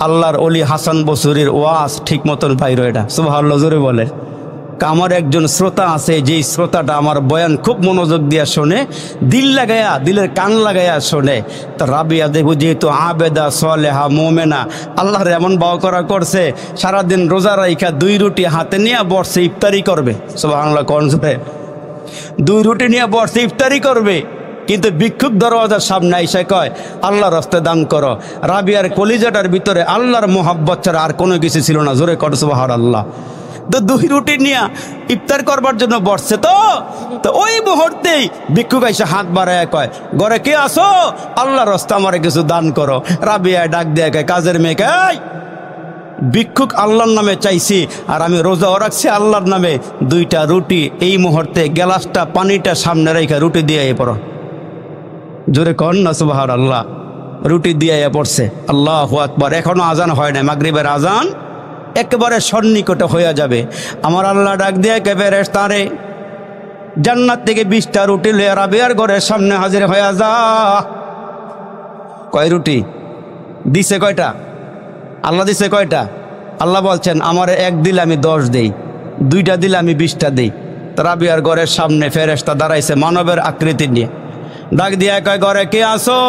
আল্লাহর ওলি হাসান বসরির ওয়াজ ঠিক মতন বাইর, এটা সুবহানাল্লাহ জোরে বলে। আমার একজন শ্রোতা আছে, যেই শ্রোতাটা আমার বয়ান খুব মনোযোগ দিয়া শোনে, দিল লাগায়া, দিলের কান লাগায়া শোনে। তো রাবিয়া দেখো যেহেতু আবেদা সলেহা মোমেনা, আল্লাহর এমন ভাও করা করছে, সারাদিন রোজা রাইখা 2 রুটি হাতে নিয়ে বসে ইফতারি করবে। সুবহানাল্লাহ, কোন জোরে 2 রুটি নিয়ে বসে ইফতারি করবে। কিন্তু ভিক্ষুক দরওয়াজার সামনে এসে কয় আল্লাহর রাস্তায় দান করো। রাবিয়ার কলিজাটার ভিতরে আল্লাহর মোহাব্বত ছাড়া আর কোনো কিছু ছিল না। জোরে কর সুবহানাল্লাহ। তো 2 রুটি নিয়ে ইফতার করবার জন্য বসছে। তো ওই মুহূর্তেই ভিক্ষুক এসে হাত বাড়ায় কয়, ঘরে কে আসো, আল্লাহর রাস্তায় আমারে কিছু দান করো। রাবিয়া ডাক দিয়ে কয়, কাজের মেয়েকে, ভিক্ষুক আল্লাহর নামে চাইছি, আর আমি রোজাও রাখছি আল্লাহর নামে। 2টা রুটি এই মুহূর্তে গ্লাসটা পানিটা সামনে রেখে রুটি দিয়ে পড়ো। জোরে কর না সুবহানাল্লাহ। রুটি দিয়ে পড়ছে। আল্লাহু আকবার। এখনো আজান হয় না, মাগরিবের আজান একেবারে সন্নিকটে হয়ে যাবে। আমার আল্লাহ ডাক দিয়ে কে ফেরেশতারে, জান্নাত থেকে 20টা রুটি লয়ে রাবিয়ার ঘরের সামনে হাজির হয়ে যা। কয় রুটি দিছে? কয়টা? আল্লাহ দিছে কয়টা? আল্লাহ বলছেন আমার 1 দিলে আমি 10 দেই, 2টা দিলে আমি 20টা দেই। তো রাবিয়ার ঘরের সামনে ফেরেশতা দাঁড়াইছে মানবের আকৃতি নিয়ে। ডাক দিয়ে কয়, ঘরে কে আসো,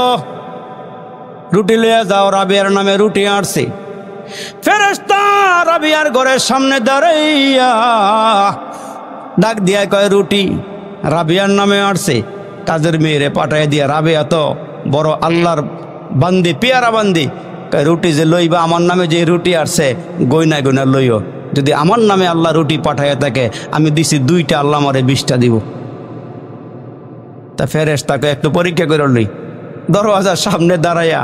রুটি লয়ে যাও। রাবিয়ার নামে রুটি আসছে। ফেরেশতা রাবিয়ার ঘরের সামনে দাঁড়াইয়া ডাক দিয়ে কয়, রুটি রাবিয়ার নামে আসছে। কাজের মেয়েরে পাঠায় দিয়া, রাবিয়া তো বড় আল্লাহর বান্দি, পেয়ারা বান্দি, রুটি যে লইবা আমার নামে যে রুটি আসছে গইনা গইনা লইও। যদি আমার নামে আল্লাহ রুটি পাঠায় থাকে, আমি দিছি 2টা, আল্লাহ আমারে 20টা দিব। তা ফেরেশতাকে একটু পরীক্ষা করে লই। দরওয়াজার সামনে দাঁড়াইয়া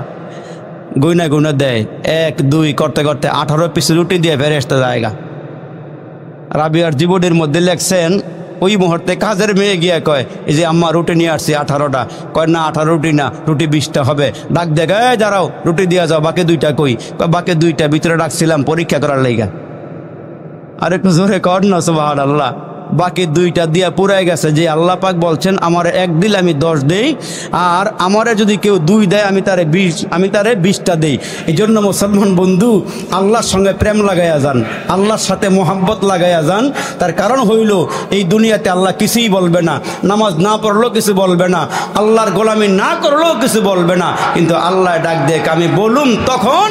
গইনা গইনা দেয়, 1 2 করতে করতে 18 পিস রুটি দিয়ে ফেরেশতা জায়গা। রাবিয়ার জীবনের মধ্যে লেখছেন, ওই মুহূর্তে কাজের মেয়ে গিয়া কয়, এই যে আম্মা রুটি নিয়ে আসছি 18টা। কয় না 18 রুটি না, রুটি 20টা হবে। ডাক দেখা, দাঁড়াও, রুটি দিয়া যাও, বাকি 2টা কই? বাকি 2টা ভিতরে রাখছিলাম পরীক্ষা করার লাইগা। আর একটু জোরে কর না সুবহানাল্লাহ। বাকি 2টা দিয়া পুরাই গেছে। যে আল্লাহ পাক বলছেন আমার 1 দিলে আমি 10 দেই, আর আমারে যদি কেউ 2 দেয় আমি তারে 20টা দেই। এই জন্য মুসলমান বন্ধু, আল্লাহর সঙ্গে প্রেম লাগাইয়া যান, আল্লাহর সাথে মোহাব্বত লাগাইয়া যান। তার কারণ হইল এই দুনিয়াতে আল্লাহ কিছুই বলবে না, নামাজ না পড়লেও কিছু বলবে না, আল্লাহর গোলামি না করলেও কিছু বলবে না। কিন্তু আল্লাহ ডাক দেখ, আমি বলুম তখন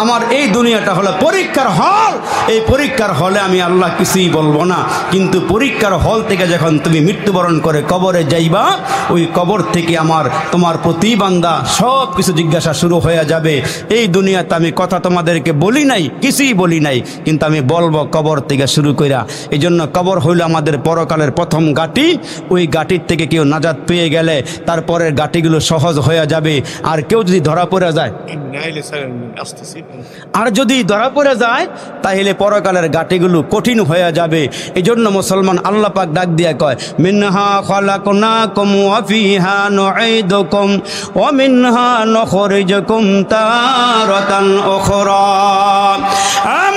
আমার এই দুনিয়াটা হলো পরীক্ষার হল। এই পরীক্ষার হলে আমি আল্লাহ কিছুই বলবো না। কিন্তু পরীক্ষার হল থেকে যখন তুমি মৃত্যুবরণ করে কবরে যাইবা, ওই কবর থেকে তোমার প্রতি বান্দা সব কিছু জিজ্ঞাসা শুরু হয়ে যাবে। এই দুনিয়াতে আমি কথা তোমাদেরকে বলি নাই, কিছুই বলি নাই, কিন্তু আমি বলবো কবর থেকে শুরু কইরা। এই জন্য কবর হইল আমাদের পরকালের প্রথম ঘাঁটি। ওই ঘাঁটির থেকে কেউ নাজাত পেয়ে গেলে তারপরের ঘাঁটিগুলো সহজ হয়ে যাবে। আর কেউ যদি ধরা পড়ে যায়, তাহলে পরকালের ঘাঁটিগুলো কঠিন হয়ে যাবে। এই জন্য মুসলমান আল্লাহ পাক ডাক দিয়া কয়, মিনহা খালাকনাকুম ওয়া ফিহা নুঈদুকুম ওয়া মিনহা নুখরিজুকুম তারাতান উখরা।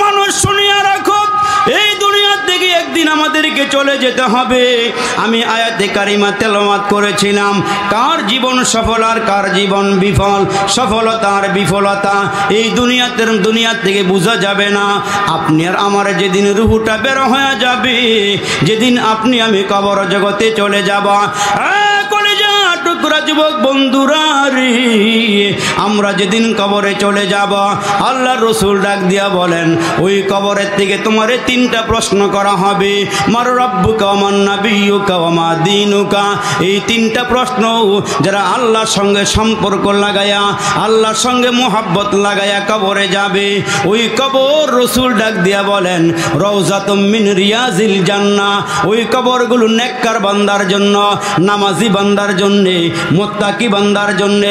মানুষ শুনিয়া রাখো, এই দুনিয়া থেকে একদিন আমাদেরকে চলে যেতে হবে। আমি আয়াতে কারিমা তেলাওয়াত করেছিলাম, কার জীবন সফল আর কার জীবন বিফল, সফলতা আর বিফলতা এই দুনিয়া থেকে বোঝা যাবে না। আপনি আর আমার যেদিন রুহুটা বের হয়ে যাবে, যেদিন আপনি আমি কবর জগতে চলে যাব, টুকরা যুবক বন্ধুরা রে, আমরা যেদিন কবরে চলে যাব, আল্লাহর রাসূল ডাক দিয়া বলেন, ওই কবরের থেকে তোমারে 3টা প্রশ্ন করা হবে। মার রব্বুকা ওয়া মান নাবিয়্যুকা ওয়া মা দীনুকা। এই 3টা প্রশ্ন যারা আল্লাহর সঙ্গে সম্পর্ক লাগায়া, আল্লাহর সঙ্গে মোহাব্বত লাগায়া কবরে যাবে, ওই কবর রাসূল ডাক দিয়া বলেন, রওজাতুম মিন রিয়াজিল জান্নাহ। ওই কবরগুলো নেককার বান্দার জন্য, নামাজি বান্দার জন্য, মুত্তাকি বান্দার জন্য,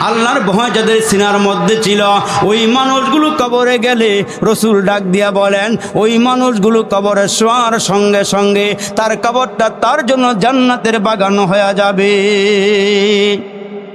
আল্লাহর ভয় যাদের সিনার মধ্যে ছিল, ওই মানুষগুলো কবরে গেলে রাসূল ডাক দিয়া বলেন, ওই মানুষগুলো কবরে শোয়ার সঙ্গে সঙ্গে তার কবরটা তার জন্য জান্নাতের বাগান হয়ে যাবে।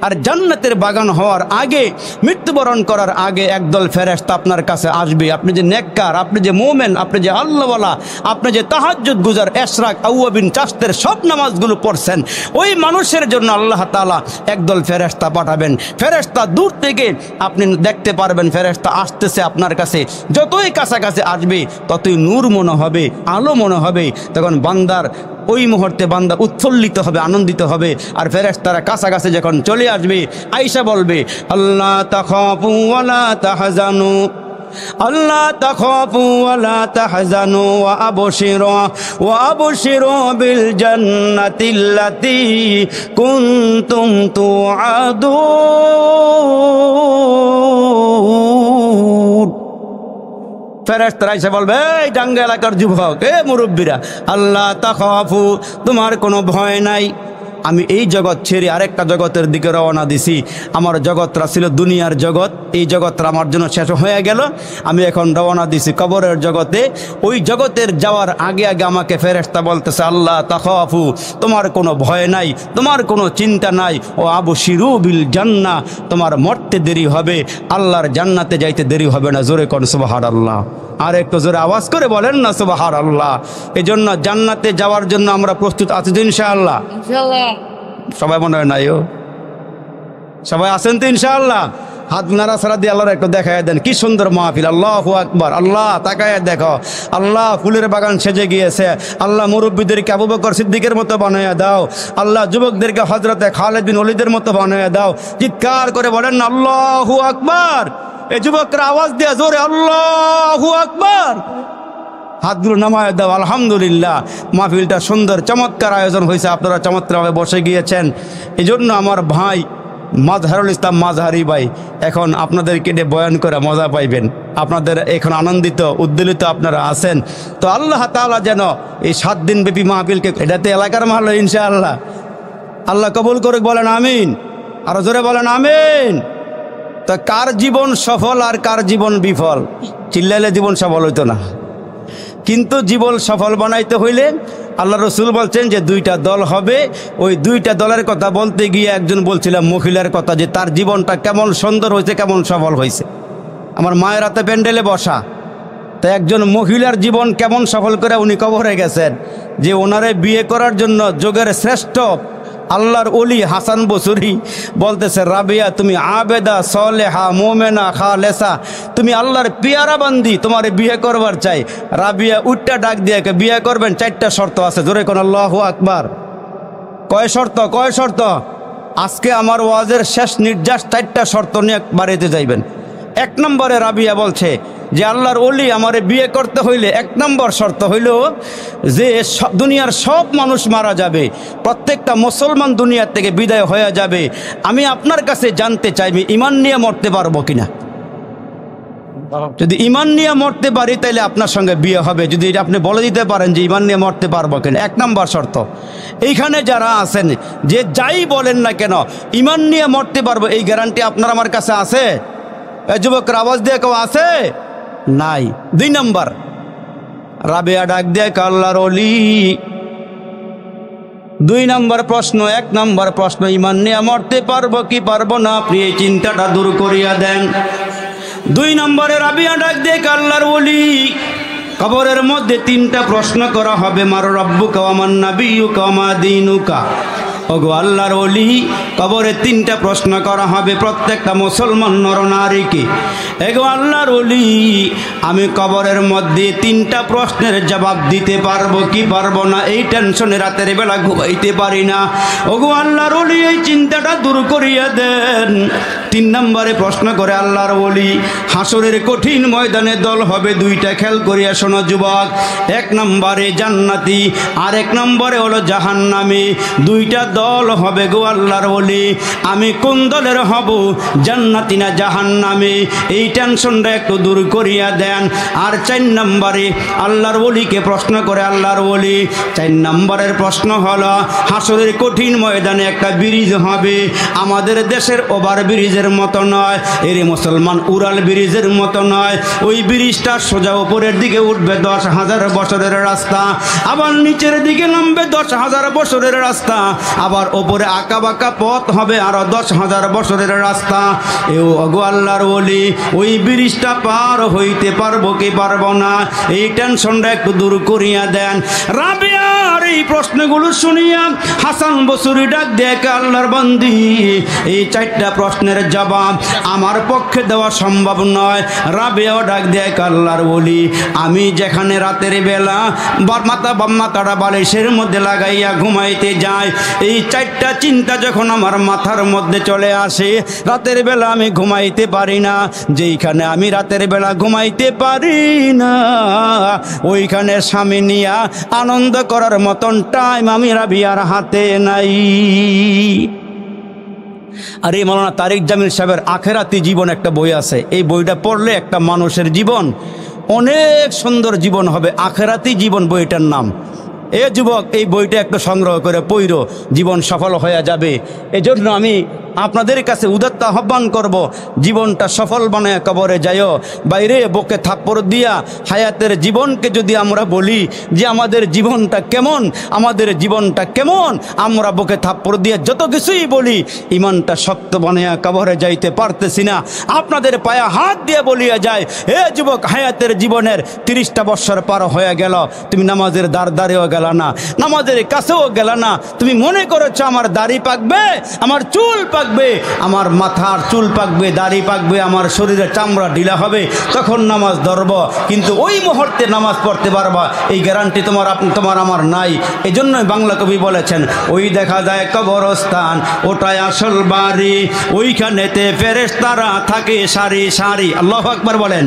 আর জান্নাতের বাগান হওয়ার আগে, মৃত্যুবরণ করার আগে একদল ফেরেশতা আপনার কাছে আসবে। আপনি যে নেককার, আপনি যে মোমেন, আপনি যে আল্লাহওয়ালা, আপনি যে তাহাজ্জুদ গুজার, এশরাক, আউয়াবিন, চাস্তের সব নামাজগুলো পড়ছেন, ওই মানুষের জন্য আল্লাহ তাআলা একদল ফেরেশতা পাঠাবেন। ফেরেশতা দূর থেকে আপনি দেখতে পারবেন, ফেরেশতা আসতেছে আপনার কাছে। যতই কাছাকাছি আসবে ততই নূর মনে হবে, আলো মনে হবে। তখন বান্দার ওই মুহূর্তে বান্দা উৎফুল্লিত হবে, আনন্দিত হবে। আর ফেরেশতারা কাছাকাছি যখন চলে আসবে, আয়েশা বলবে, আল্লাহ তাখাফু ওয়ালা তাহজানু, আল্লাহ তাখাফু ওয়ালা তাহজানু ওয়া আবশিরু বিল জান্নাতিল্লাতী কুনতুম তুআদুন। ফেরেশতারা এসে বলবে, এই ডাঙ্গা এলাকার যুবক, এ মুরব্বীরা, আল্লাহ তাখাফু, তোমার কোনো ভয় নাই। আমি এই জগৎ ছেড়ে আরেকটা জগতের দিকে রওনা দিছি। আমার জগৎটা ছিল দুনিয়ার জগৎ, এই জগৎটা আমার জন্য শেষ হয়ে গেল। আমি এখন রওনা দিছি কবরের জগতে। ওই জগতের যাওয়ার আগে আগে আমাকে ফেরেশতা বলতেছে, আল্লাহ তাখাফু, তোমার কোনো ভয় নাই, তোমার কোনো চিন্তা নাই। ও আবশিরু বিল জান্নাহ, তোমার মরতে দেরি হবে, আল্লাহর জান্নাতে যাইতে দেরি হবে না। জোরে কোন সুবহানাল্লাহ। আর একটু জোরে আওয়াজ করে বলেন না সুবহানাল্লাহ। এই জন্য জান্নাতে যাওয়ার জন্য আমরা প্রস্তুত আছি তো ইনশাআল্লাহ? সবাই মনে হয় নাই, সবাই আছেন তো ইনশাআল্লাহ? হাত নাড়া ছাড়া দিয়ে আল্লাহর একটু দেখায় দেন, কি সুন্দর মাহফিল। আল্লাহু আকবার। আল্লাহ তাকায় দেখো, আল্লাহ ফুলের বাগান সেজে গিয়েছে। আল্লাহ মুরব্বীদেরকে আবু বকর সিদ্দিকের মতো বানাইয়া দাও। আল্লাহ যুবকদেরকে হযরতে খালিদ বিন ওলীদের মতো বানাইয়া দাও। চিৎকার করে বলেন না আল্লাহু আকবার। এই যুবকরা আওয়াজ দিয়ে জোরে আল্লাহু আকবার। হাতগুলো নামায় দাও। আলহামদুলিল্লাহ, মাহফিলটা সুন্দর চমৎকার আয়োজন হয়েছে, আপনারা চমৎকারভাবে বসে গিয়েছেন। এই জন্য আমার ভাই মাজহারুল ইসলাম মাজহারি ভাই এখন আপনাদেরকে নিয়ে বয়ান করে মজা পাইবেন। আপনাদের এখন আনন্দিত উদ্দোলিত আপনারা আছেন। তো আল্লাহ তাআলা যেন এই 7 দিন ব্যাপী মাহফিলকে, এটাতে এলাকার মাহফিল ইনশাআল্লাহ, আল্লাহ কবুল করে বলেন আমিন। আরো জোরে বলেন আমিন। তো কার জীবন সফল আর কার জীবন বিফল? চিল্লাইলে জীবন সফল হইতো না, কিন্তু জীবন সফল বানাইতে হইলে আল্লাহ রসুল বলছেন যে 2টা দল হবে। ওই 2টা দলের কথা বলতে গিয়ে একজন বলছিলাম মহিলার কথা, যে তার জীবনটা কেমন সুন্দর হয়েছে, কেমন সফল হয়েছে। আমার মায়ের হাতে প্যান্ডেলে বসা, তো একজন মহিলার জীবন কেমন সফল করে উনি কবরে গেছেন, যে ওনারে বিয়ে করার জন্য যুগের শ্রেষ্ঠ আল্লাহর ওলি হাসান বসরি বলতেছে, রাবিয়া তুমি আবেদা সলেহা মোমেনা খালেসা, তুমি আল্লাহর পিয়ারা বান্দি, তোমার বিয়ে করবার চাই। রাবিয়া উঠটা ডাক দিয়ে বিয়ে করবেন, 4টা শর্ত আছে। জোরে কোন আল্লাহু আকবার। কয় শর্ত? কয় শর্ত? আজকে আমার ওয়াজের শেষ নির্যাস 4টা শর্ত নিয়ে বাড়িতে যাইবেন। 1 নম্বরে রাবিয়া বলছে যে আল্লাহর ওলি আমারে বিয়ে করতে হইলে 1 নম্বর শর্ত হইল যে দুনিয়ার সব মানুষ মারা যাবে, প্রত্যেকটা মুসলমান দুনিয়ার থেকে বিদায় হয়ে যাবে। আমি আপনার কাছে জানতে চাই আমি ঈমান নিয়ে মরতে পারবো কিনা। যদি ঈমান নিয়ে মরতে পারি তাহলে আপনার সঙ্গে বিয়ে হবে, যদি আপনি বলে দিতে পারেন যে ঈমান নিয়ে মরতে পারবো কিনা। 1 নম্বর শর্ত। এইখানে যারা আছেন, যে যাই বলেন না কেন ঈমান নিয়ে মরতে পারবো, এই গ্যারান্টি আপনার আমার কাছে আছে? যুবক আওয়াজ দিয়ে কেউ আছে? নাই। 2 নম্বর, রাবিয়া ডাক দিয়ে আল্লাহর ওলি। 2 নম্বর প্রশ্ন। 1 নম্বর প্রশ্ন, ঈমান নিয়ে মরতে পারবো কি পারবো না, আপনি এই চিন্তাটা দূর করিয়া দেন। 2 নম্বরে রাবিয়া ডাক দিয়ে আল্লাহর ওলি, কবরের মধ্যে 3টা প্রশ্ন করা হবে, মার রব্বুকা ওয়া মান নাবিয়্যুকা ওয়া মা দীনুকা। ওগো আল্লাহর ওলি, কবরে 3টা প্রশ্ন করা হবে প্রত্যেকটা মুসলমান নরনারীকে। এগো আল্লাহর ওলি, আমি কবরের মধ্যে 3টা প্রশ্নের জবাব দিতে পারবো কি পারবো না, এই টেনশনে রাতের বেলা ঘুমাইতে পারি না। ওগো আল্লাহর ওলি, এই চিন্তাটা দূর করিয়া দেন। 3 নম্বরে প্রশ্ন করে আল্লাহর ওলি, হাসরের কঠিন ময়দানে দল হবে 2টা, খেয়াল করিয়া শোনো যুবক। 1 নম্বরে জান্নাতি আর 1 নম্বরে হলো জাহান্নামী। 2টা দল হবে গো আল্লাহর ওলি, আমি কোন দলের হব, জান্নাতি না জাহান্নামী, এই টেনশনটা একটু দূর করিয়া দেন। আর 4 নম্বরে আল্লাহর ওলিকে প্রশ্ন করে আল্লাহর ওলি, 4 নম্বরের প্রশ্ন হলো, হাসরের কঠিন ময়দানে একটা ব্রিজ হবে, আমাদের দেশের ওভার ব্রিজের মতো নয়, এর মুসলমান উড়াল ব্রিজের মতো নয়। ওই ব্রিজটা সোজা উপরের দিকে উঠবে 10,000 বছরের রাস্তা, আবার নিচের দিকে নামবে 10,000 বছরের রাস্তা, আবার ওপরে আঁকা বাঁকা পথ হবে আরো 10,000 বছরের রাস্তা। এও অগো আল্লাহর ওলি, ওই ব্রিজটা পার হইতে পারবো কি পারবো না, এই টেনশনটা একটু দূর করিয়া দেন। রাবিয়ার এই প্রশ্নগুলো শুনিয়া হাসান বসরি ডাক দেখ, আল্লাহর বান্দি এই 4টা প্রশ্নের জবাব আমার পক্ষে দেওয়া সম্ভব নয়। রাবিয়াও ডাক দেখ, আল্লাহর ওলি আমি যেখানে রাতের বেলা মাথাটা বালিশের মধ্যে লাগাইয়া ঘুমাইতে যাই, এই 4টা চিন্তা যখন আমার মাথার মধ্যে চলে আসে, রাতের বেলা আমি ঘুমাইতে পারি না। যেইখানে আমি রাতের বেলা ঘুমাইতে পারি না, ওইখানে স্বামী নিয়া আনন্দ করার মতন টাইম আমি রাবিয়ার হাতে নাই। আর এই মাওলানা তারিক জামিল সাহেবের আখেরাতি জীবন একটা বই আছে, এই বইটা পড়লে একটা মানুষের জীবন অনেক সুন্দর জীবন হবে। আখেরাতি জীবন বইটার নাম। এ যুবক, এই বইটা একটু সংগ্রহ করে পড়ো, জীবন সফল হয়ে যাবে। এজন্য আমি আপনাদের কাছে উদাত্ত আহ্বান করব, জীবনটা সফল বানায় কবরে যাইও। বাইরে বুকে থাপ্পড় দিয়া হায়াতের জীবনকে যদি আমরা বলি যে আমাদের জীবনটা কেমন, আমাদের জীবনটা কেমন, আমরা বুকে থাপ্পড় দিয়ে যত কিছুই বলি, ইমানটা শক্ত বানায় কবরে যাইতে পারতেছি না। আপনাদের পায়ে হাত দিয়ে বলিয়া যায়, হে যুবক, হায়াতের জীবনের 30টা বৎসর পার হয়ে গেল, তুমি নামাজের দ্বারেও গেল না, নামাজের কাছেও গেল না। তুমি মনে করেছো আমার দাড়ি পাকবে, আমার চুল পাকবে, আমার মাথার চুল পাকবে, দাড়ি পাকবে, আমার শরীরের চামড়া ঢিলা হবে, তখন নামাজ ধরব। কিন্তু ওই মুহূর্তে নামাজ পড়তে পারবা এই গ্যারান্টি তোমার আমার নাই। এই জন্যই বাংলা কবি বলেছেন, ওই দেখা যায় কবরস্থান ওটাই আসল বাড়ি, ওইখানেতে ফেরেশতারা থাকে সারি সারি। আল্লাহু আকবার বলেন।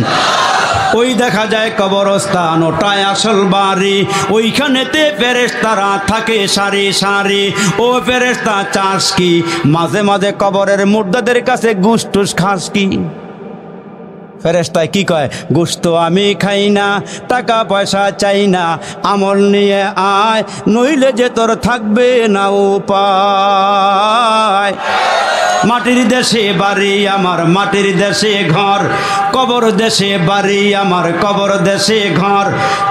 ওই দেখা যায় কবরস্থান ওটাই আসল বাড়ি, ওইখানেতে ফেরেশতারা থাকে সারি সারি। ও ফেরেশতা চাস কি, মাঝে মাঝে কবরের মুর্দাদের কাছে গুস টুস খাস কি? ফেরেশতায় কি কয়, গোশত আমি খাই না, টাকা পয়সা চাই না, আমল নিয়ে আয়, নইলে যে তোর থাকবে না উপায়। মাটির দেশে বাড়ি আমার, মাটির দেশে ঘর, কবর দেশে বাড়ি আমার, কবর দেশে ঘর।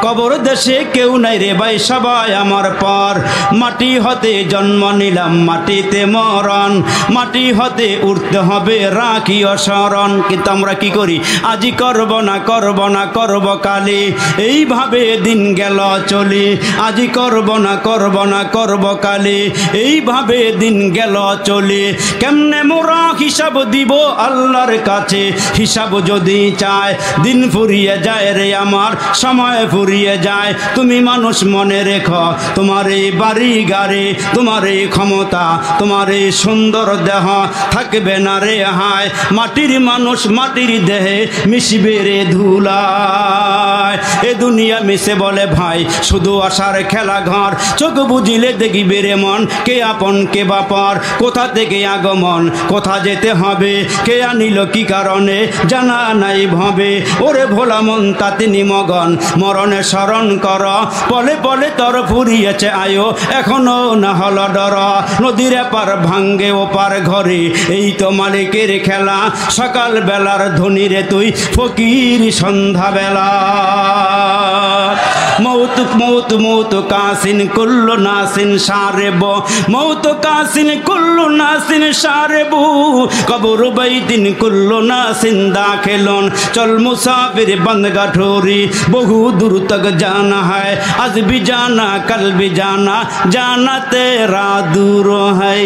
কবর দেশে কেউ নাই রে ভাই, সবাই আমার পর। মাটি হতে জন্ম নিলাম, মাটিতে মরণ, মাটি হতে উঠতে হবে রাখিও স্মরণ। কিন্তু আমরা কি করি, আজি করব না করব না করব কালি, এইভাবে দিন গেল চলি। আজি করব না করব না করব কালি, এইভাবে দিন গেল চলি। কেমনে মোরা হিসাব দিব আল্লাহর কাছে, হিসাব যদি চায় দিন ফুরিয়ে যায় রে আমার, সময় ফুরিয়ে যায়। তুমি মানুষ মনে রেখো, তোমার এই বাড়ি গাড়ি, তোমার এই ক্ষমতা, তোমার এই সুন্দর দেহ থাকবে না রে হায়। মাটির মানুষ মাটির দেহে মিশবে রে ধুলায়। এ দুনিয়া মিশে বলে ভাই শুধু আশার খেলা ঘর, চোখ বুঝিলে দেখিবে রে মন, কে আপন কে বাপর, কোথা থেকে আগমন, কোথা যেতে হবে, কে আনিল কি কারণে, জানা নাই ভাবে। ওরে ভোলা মন তাতে নিমগন, মরণে স্মরণ কর, পলে পলে তর ফুরিয়েছে আয়ো, এখনো না হল ডর। নদীর এপার ভাঙ্গে ওপার ঘরে, এই তো মালিকের খেলা। সকাল বেলার ধনী রে তুই, ফকির সন্ধ্যা বেলা। মৌত মৌত মৌত কাসিন কুল্লু নাসিন সারেব, মৌত কাসিন কুল্লু নাসিন সারেবু, কবর বাইদিন কুল্লু নাসিন দাখিলুন। চল মুসাফির বন্দ গাঠোরি, বহু দূর তক জানা है, आज भी जाना कल भी जाना, जाना तेरा दूर है।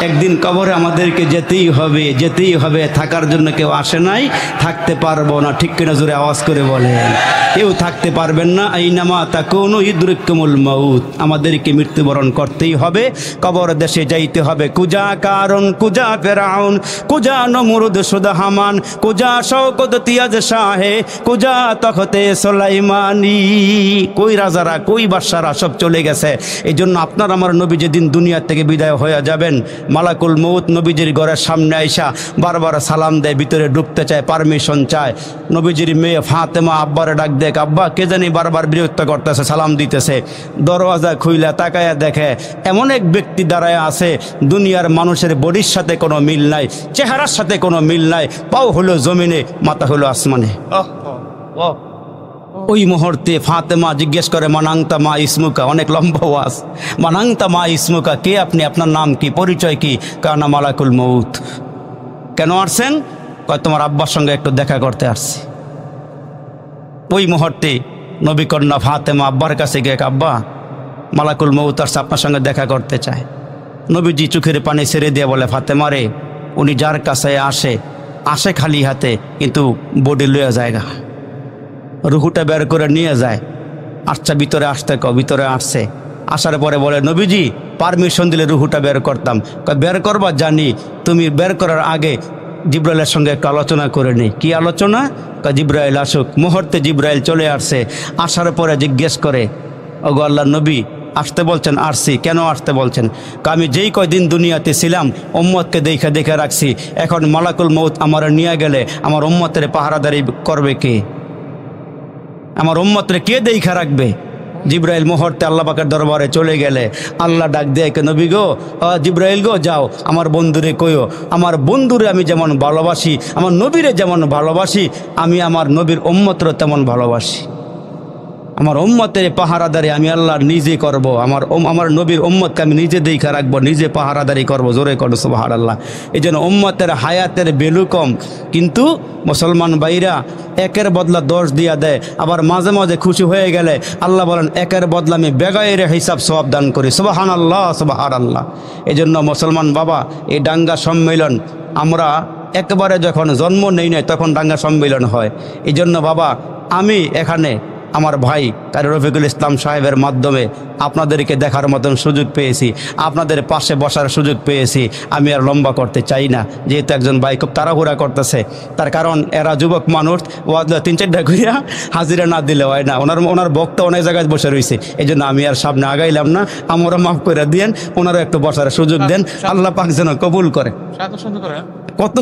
একদিন কবরে আমাদেরকে যেতেই হবে, যেতেই হবে। থাকার জন্য কেউ আসে নাই, থাকতে পারবো না। ঠিক কিনা জোরে আওয়াজ করে বলেন। কেউ থাকতে পারবেন না। আইনামা তাকুনু ইদরিকুমুল মাউত, আমাদেরকে মৃত্যুবরণ করতেই হবে, কবর দেশে যাইতে হবে। কুজা কারণ, কুজা ফেরাউন, কুজা নমরুদ সুদ হামান, কুজা শওকত তিয়াজ শাহে, কুজা তখতে সুলাইমানি। কই রাজারা, কই বাদশারা সব চলে গেছে। এই জন্য আপনার আমার নবী যেদিন দুনিয়া থেকে বিদায় হয়ে যাবেন, মালাকুল মউত নবীজির ঘরের সামনে আইসা বারবার সালাম দেয়, ভিতরে ঢুকতে চায়, পারমিশন চায়। নবীজির মেয়ে ফাতেমা আব্বারে ডাক দেখ, আব্বা কে জানি বারবার বিরক্ত করতেছে, সালাম দিতেছে। দরওয়াজা খুইলা তাকায়া দেখে এমন এক ব্যক্তি দাঁড়ায় আছে, দুনিয়ার মানুষের বডির সাথে কোনো মিল নাই, চেহারার সাথে কোনো মিল নাই। পাও হলো জমিনে, মাথা হলো আসমানে। ওই মুহূর্তে ফাতেমা জিজ্ঞেস করে মানাংতা মা ইসমুকা, অনেক লম্বা ওয়াজ, মানাংতা মা ইসমুকা, কে আপনি, আপনার নাম কি, পরিচয় কি? কানা মালাকুল মউত। কেন আসছেন? কয় তোমার আব্বার সঙ্গে একটু দেখা করতে আসছি। ওই মুহূর্তে নবী কন্যা ফাতেমা আব্বার কাছে গিয়ে, আব্বা মালাকুল মউত আসছে, আপনার সঙ্গে দেখা করতে চায়। নবীজি চোখের পানি ছেড়ে দিয়ে বলে, ফাতেমা রে, উনি যার কাছে আসে খালি হাতে, কিন্তু বডি লইয়া জায়গা, রুহুটা বের করে নিয়ে যায়। আচ্ছা ভিতরে আসতে কও। ভিতরে আসছে। আসার পরে বলে, নবীজি পারমিশন দিলে রুহুটা বের করতাম। বের করবা জানি, তুমি বের করার আগে জিব্রাইলের সঙ্গে একটু আলোচনা করে নিই। কি আলোচনা? জিব্রাইল আসুক। মুহূর্তে জিব্রাইল চলে আসছে। আসার পরে জিজ্ঞেস করে, ওগো আল্লাহর নবী, আসতে বলছেন? আসছি। কেন আসতে বলছেন? আমি যেই কয়দিন দুনিয়াতে ছিলাম উম্মতকে দেখে রাখছি, এখন মালাকুল মউত আমার নিয়ে গেলে আমার উম্মতের পাহারাদারি করবে কে? আমার উম্মতরে কে দেখা রাখবে? জিব্রাইল মুহূর্তে আল্লাহ পাকের দরবারে চলে গেলে আল্লাহ ডাক দেয়, নবী গো, জিব্রাইল গো, যাও আমার বন্ধুরে কইও, আমার বন্ধুরে আমি যেমন ভালোবাসি, আমার নবীরে যেমন ভালোবাসি, আমি আমার নবীর উম্মতরে তেমন ভালোবাসি। আমার উম্মতের পাহারাদারি আমি আল্লাহ নিজে করব। আমার নবীর উম্মতকে আমি নিজে দেখা রাখবো, নিজে পাহারাদারি করব। জোরে করো সুবহানাল্লাহ। এই জন্য উম্মতের হায়াতের ভ্যালু কম, কিন্তু মুসলমান ভাইরা একের বদলা 10 দিয়া দেয়। আবার মাঝে মাঝে খুশি হয়ে গেলে আল্লাহ বলেন, একের বদলা আমি বেগায়ের হিসাব সওয়াব দান করি। সুবহানাল্লাহ, সুবহানাল্লাহ। এই জন্য মুসলমান বাবা, এই দাঙ্গা সম্মেলন আমরা একবারে যখন জন্ম নেই নাই তখন দাঙ্গা সম্মেলন হয়। এই জন্য বাবা, আমি এখানে আমার ভাই কারি রফিকুল ইসলাম সাহেবের মাধ্যমে আপনাদেরকে দেখার মতন সুযোগ পেয়েছি, আপনাদের পাশে বসার সুযোগ পেয়েছি। আমি আর লম্বা করতে চাই না, যেহেতু একজন ভাই খুব তাড়াহুড়া করতেছে। তার কারণ এরা যুবক মানুষ, ওয়াজ 3-4টা ঘুরিয়া হাজিরা না দিলে হয় না। ওনার বক্তা অনেক জায়গায় বসে রয়েছে, এই জন্য আমি আর সামনে আগাইলাম না। আমারও মাফ করে দিয়েন, ওনারও একটু বসার সুযোগ দেন। আল্লাহ পাক যেন কবুল করে। কত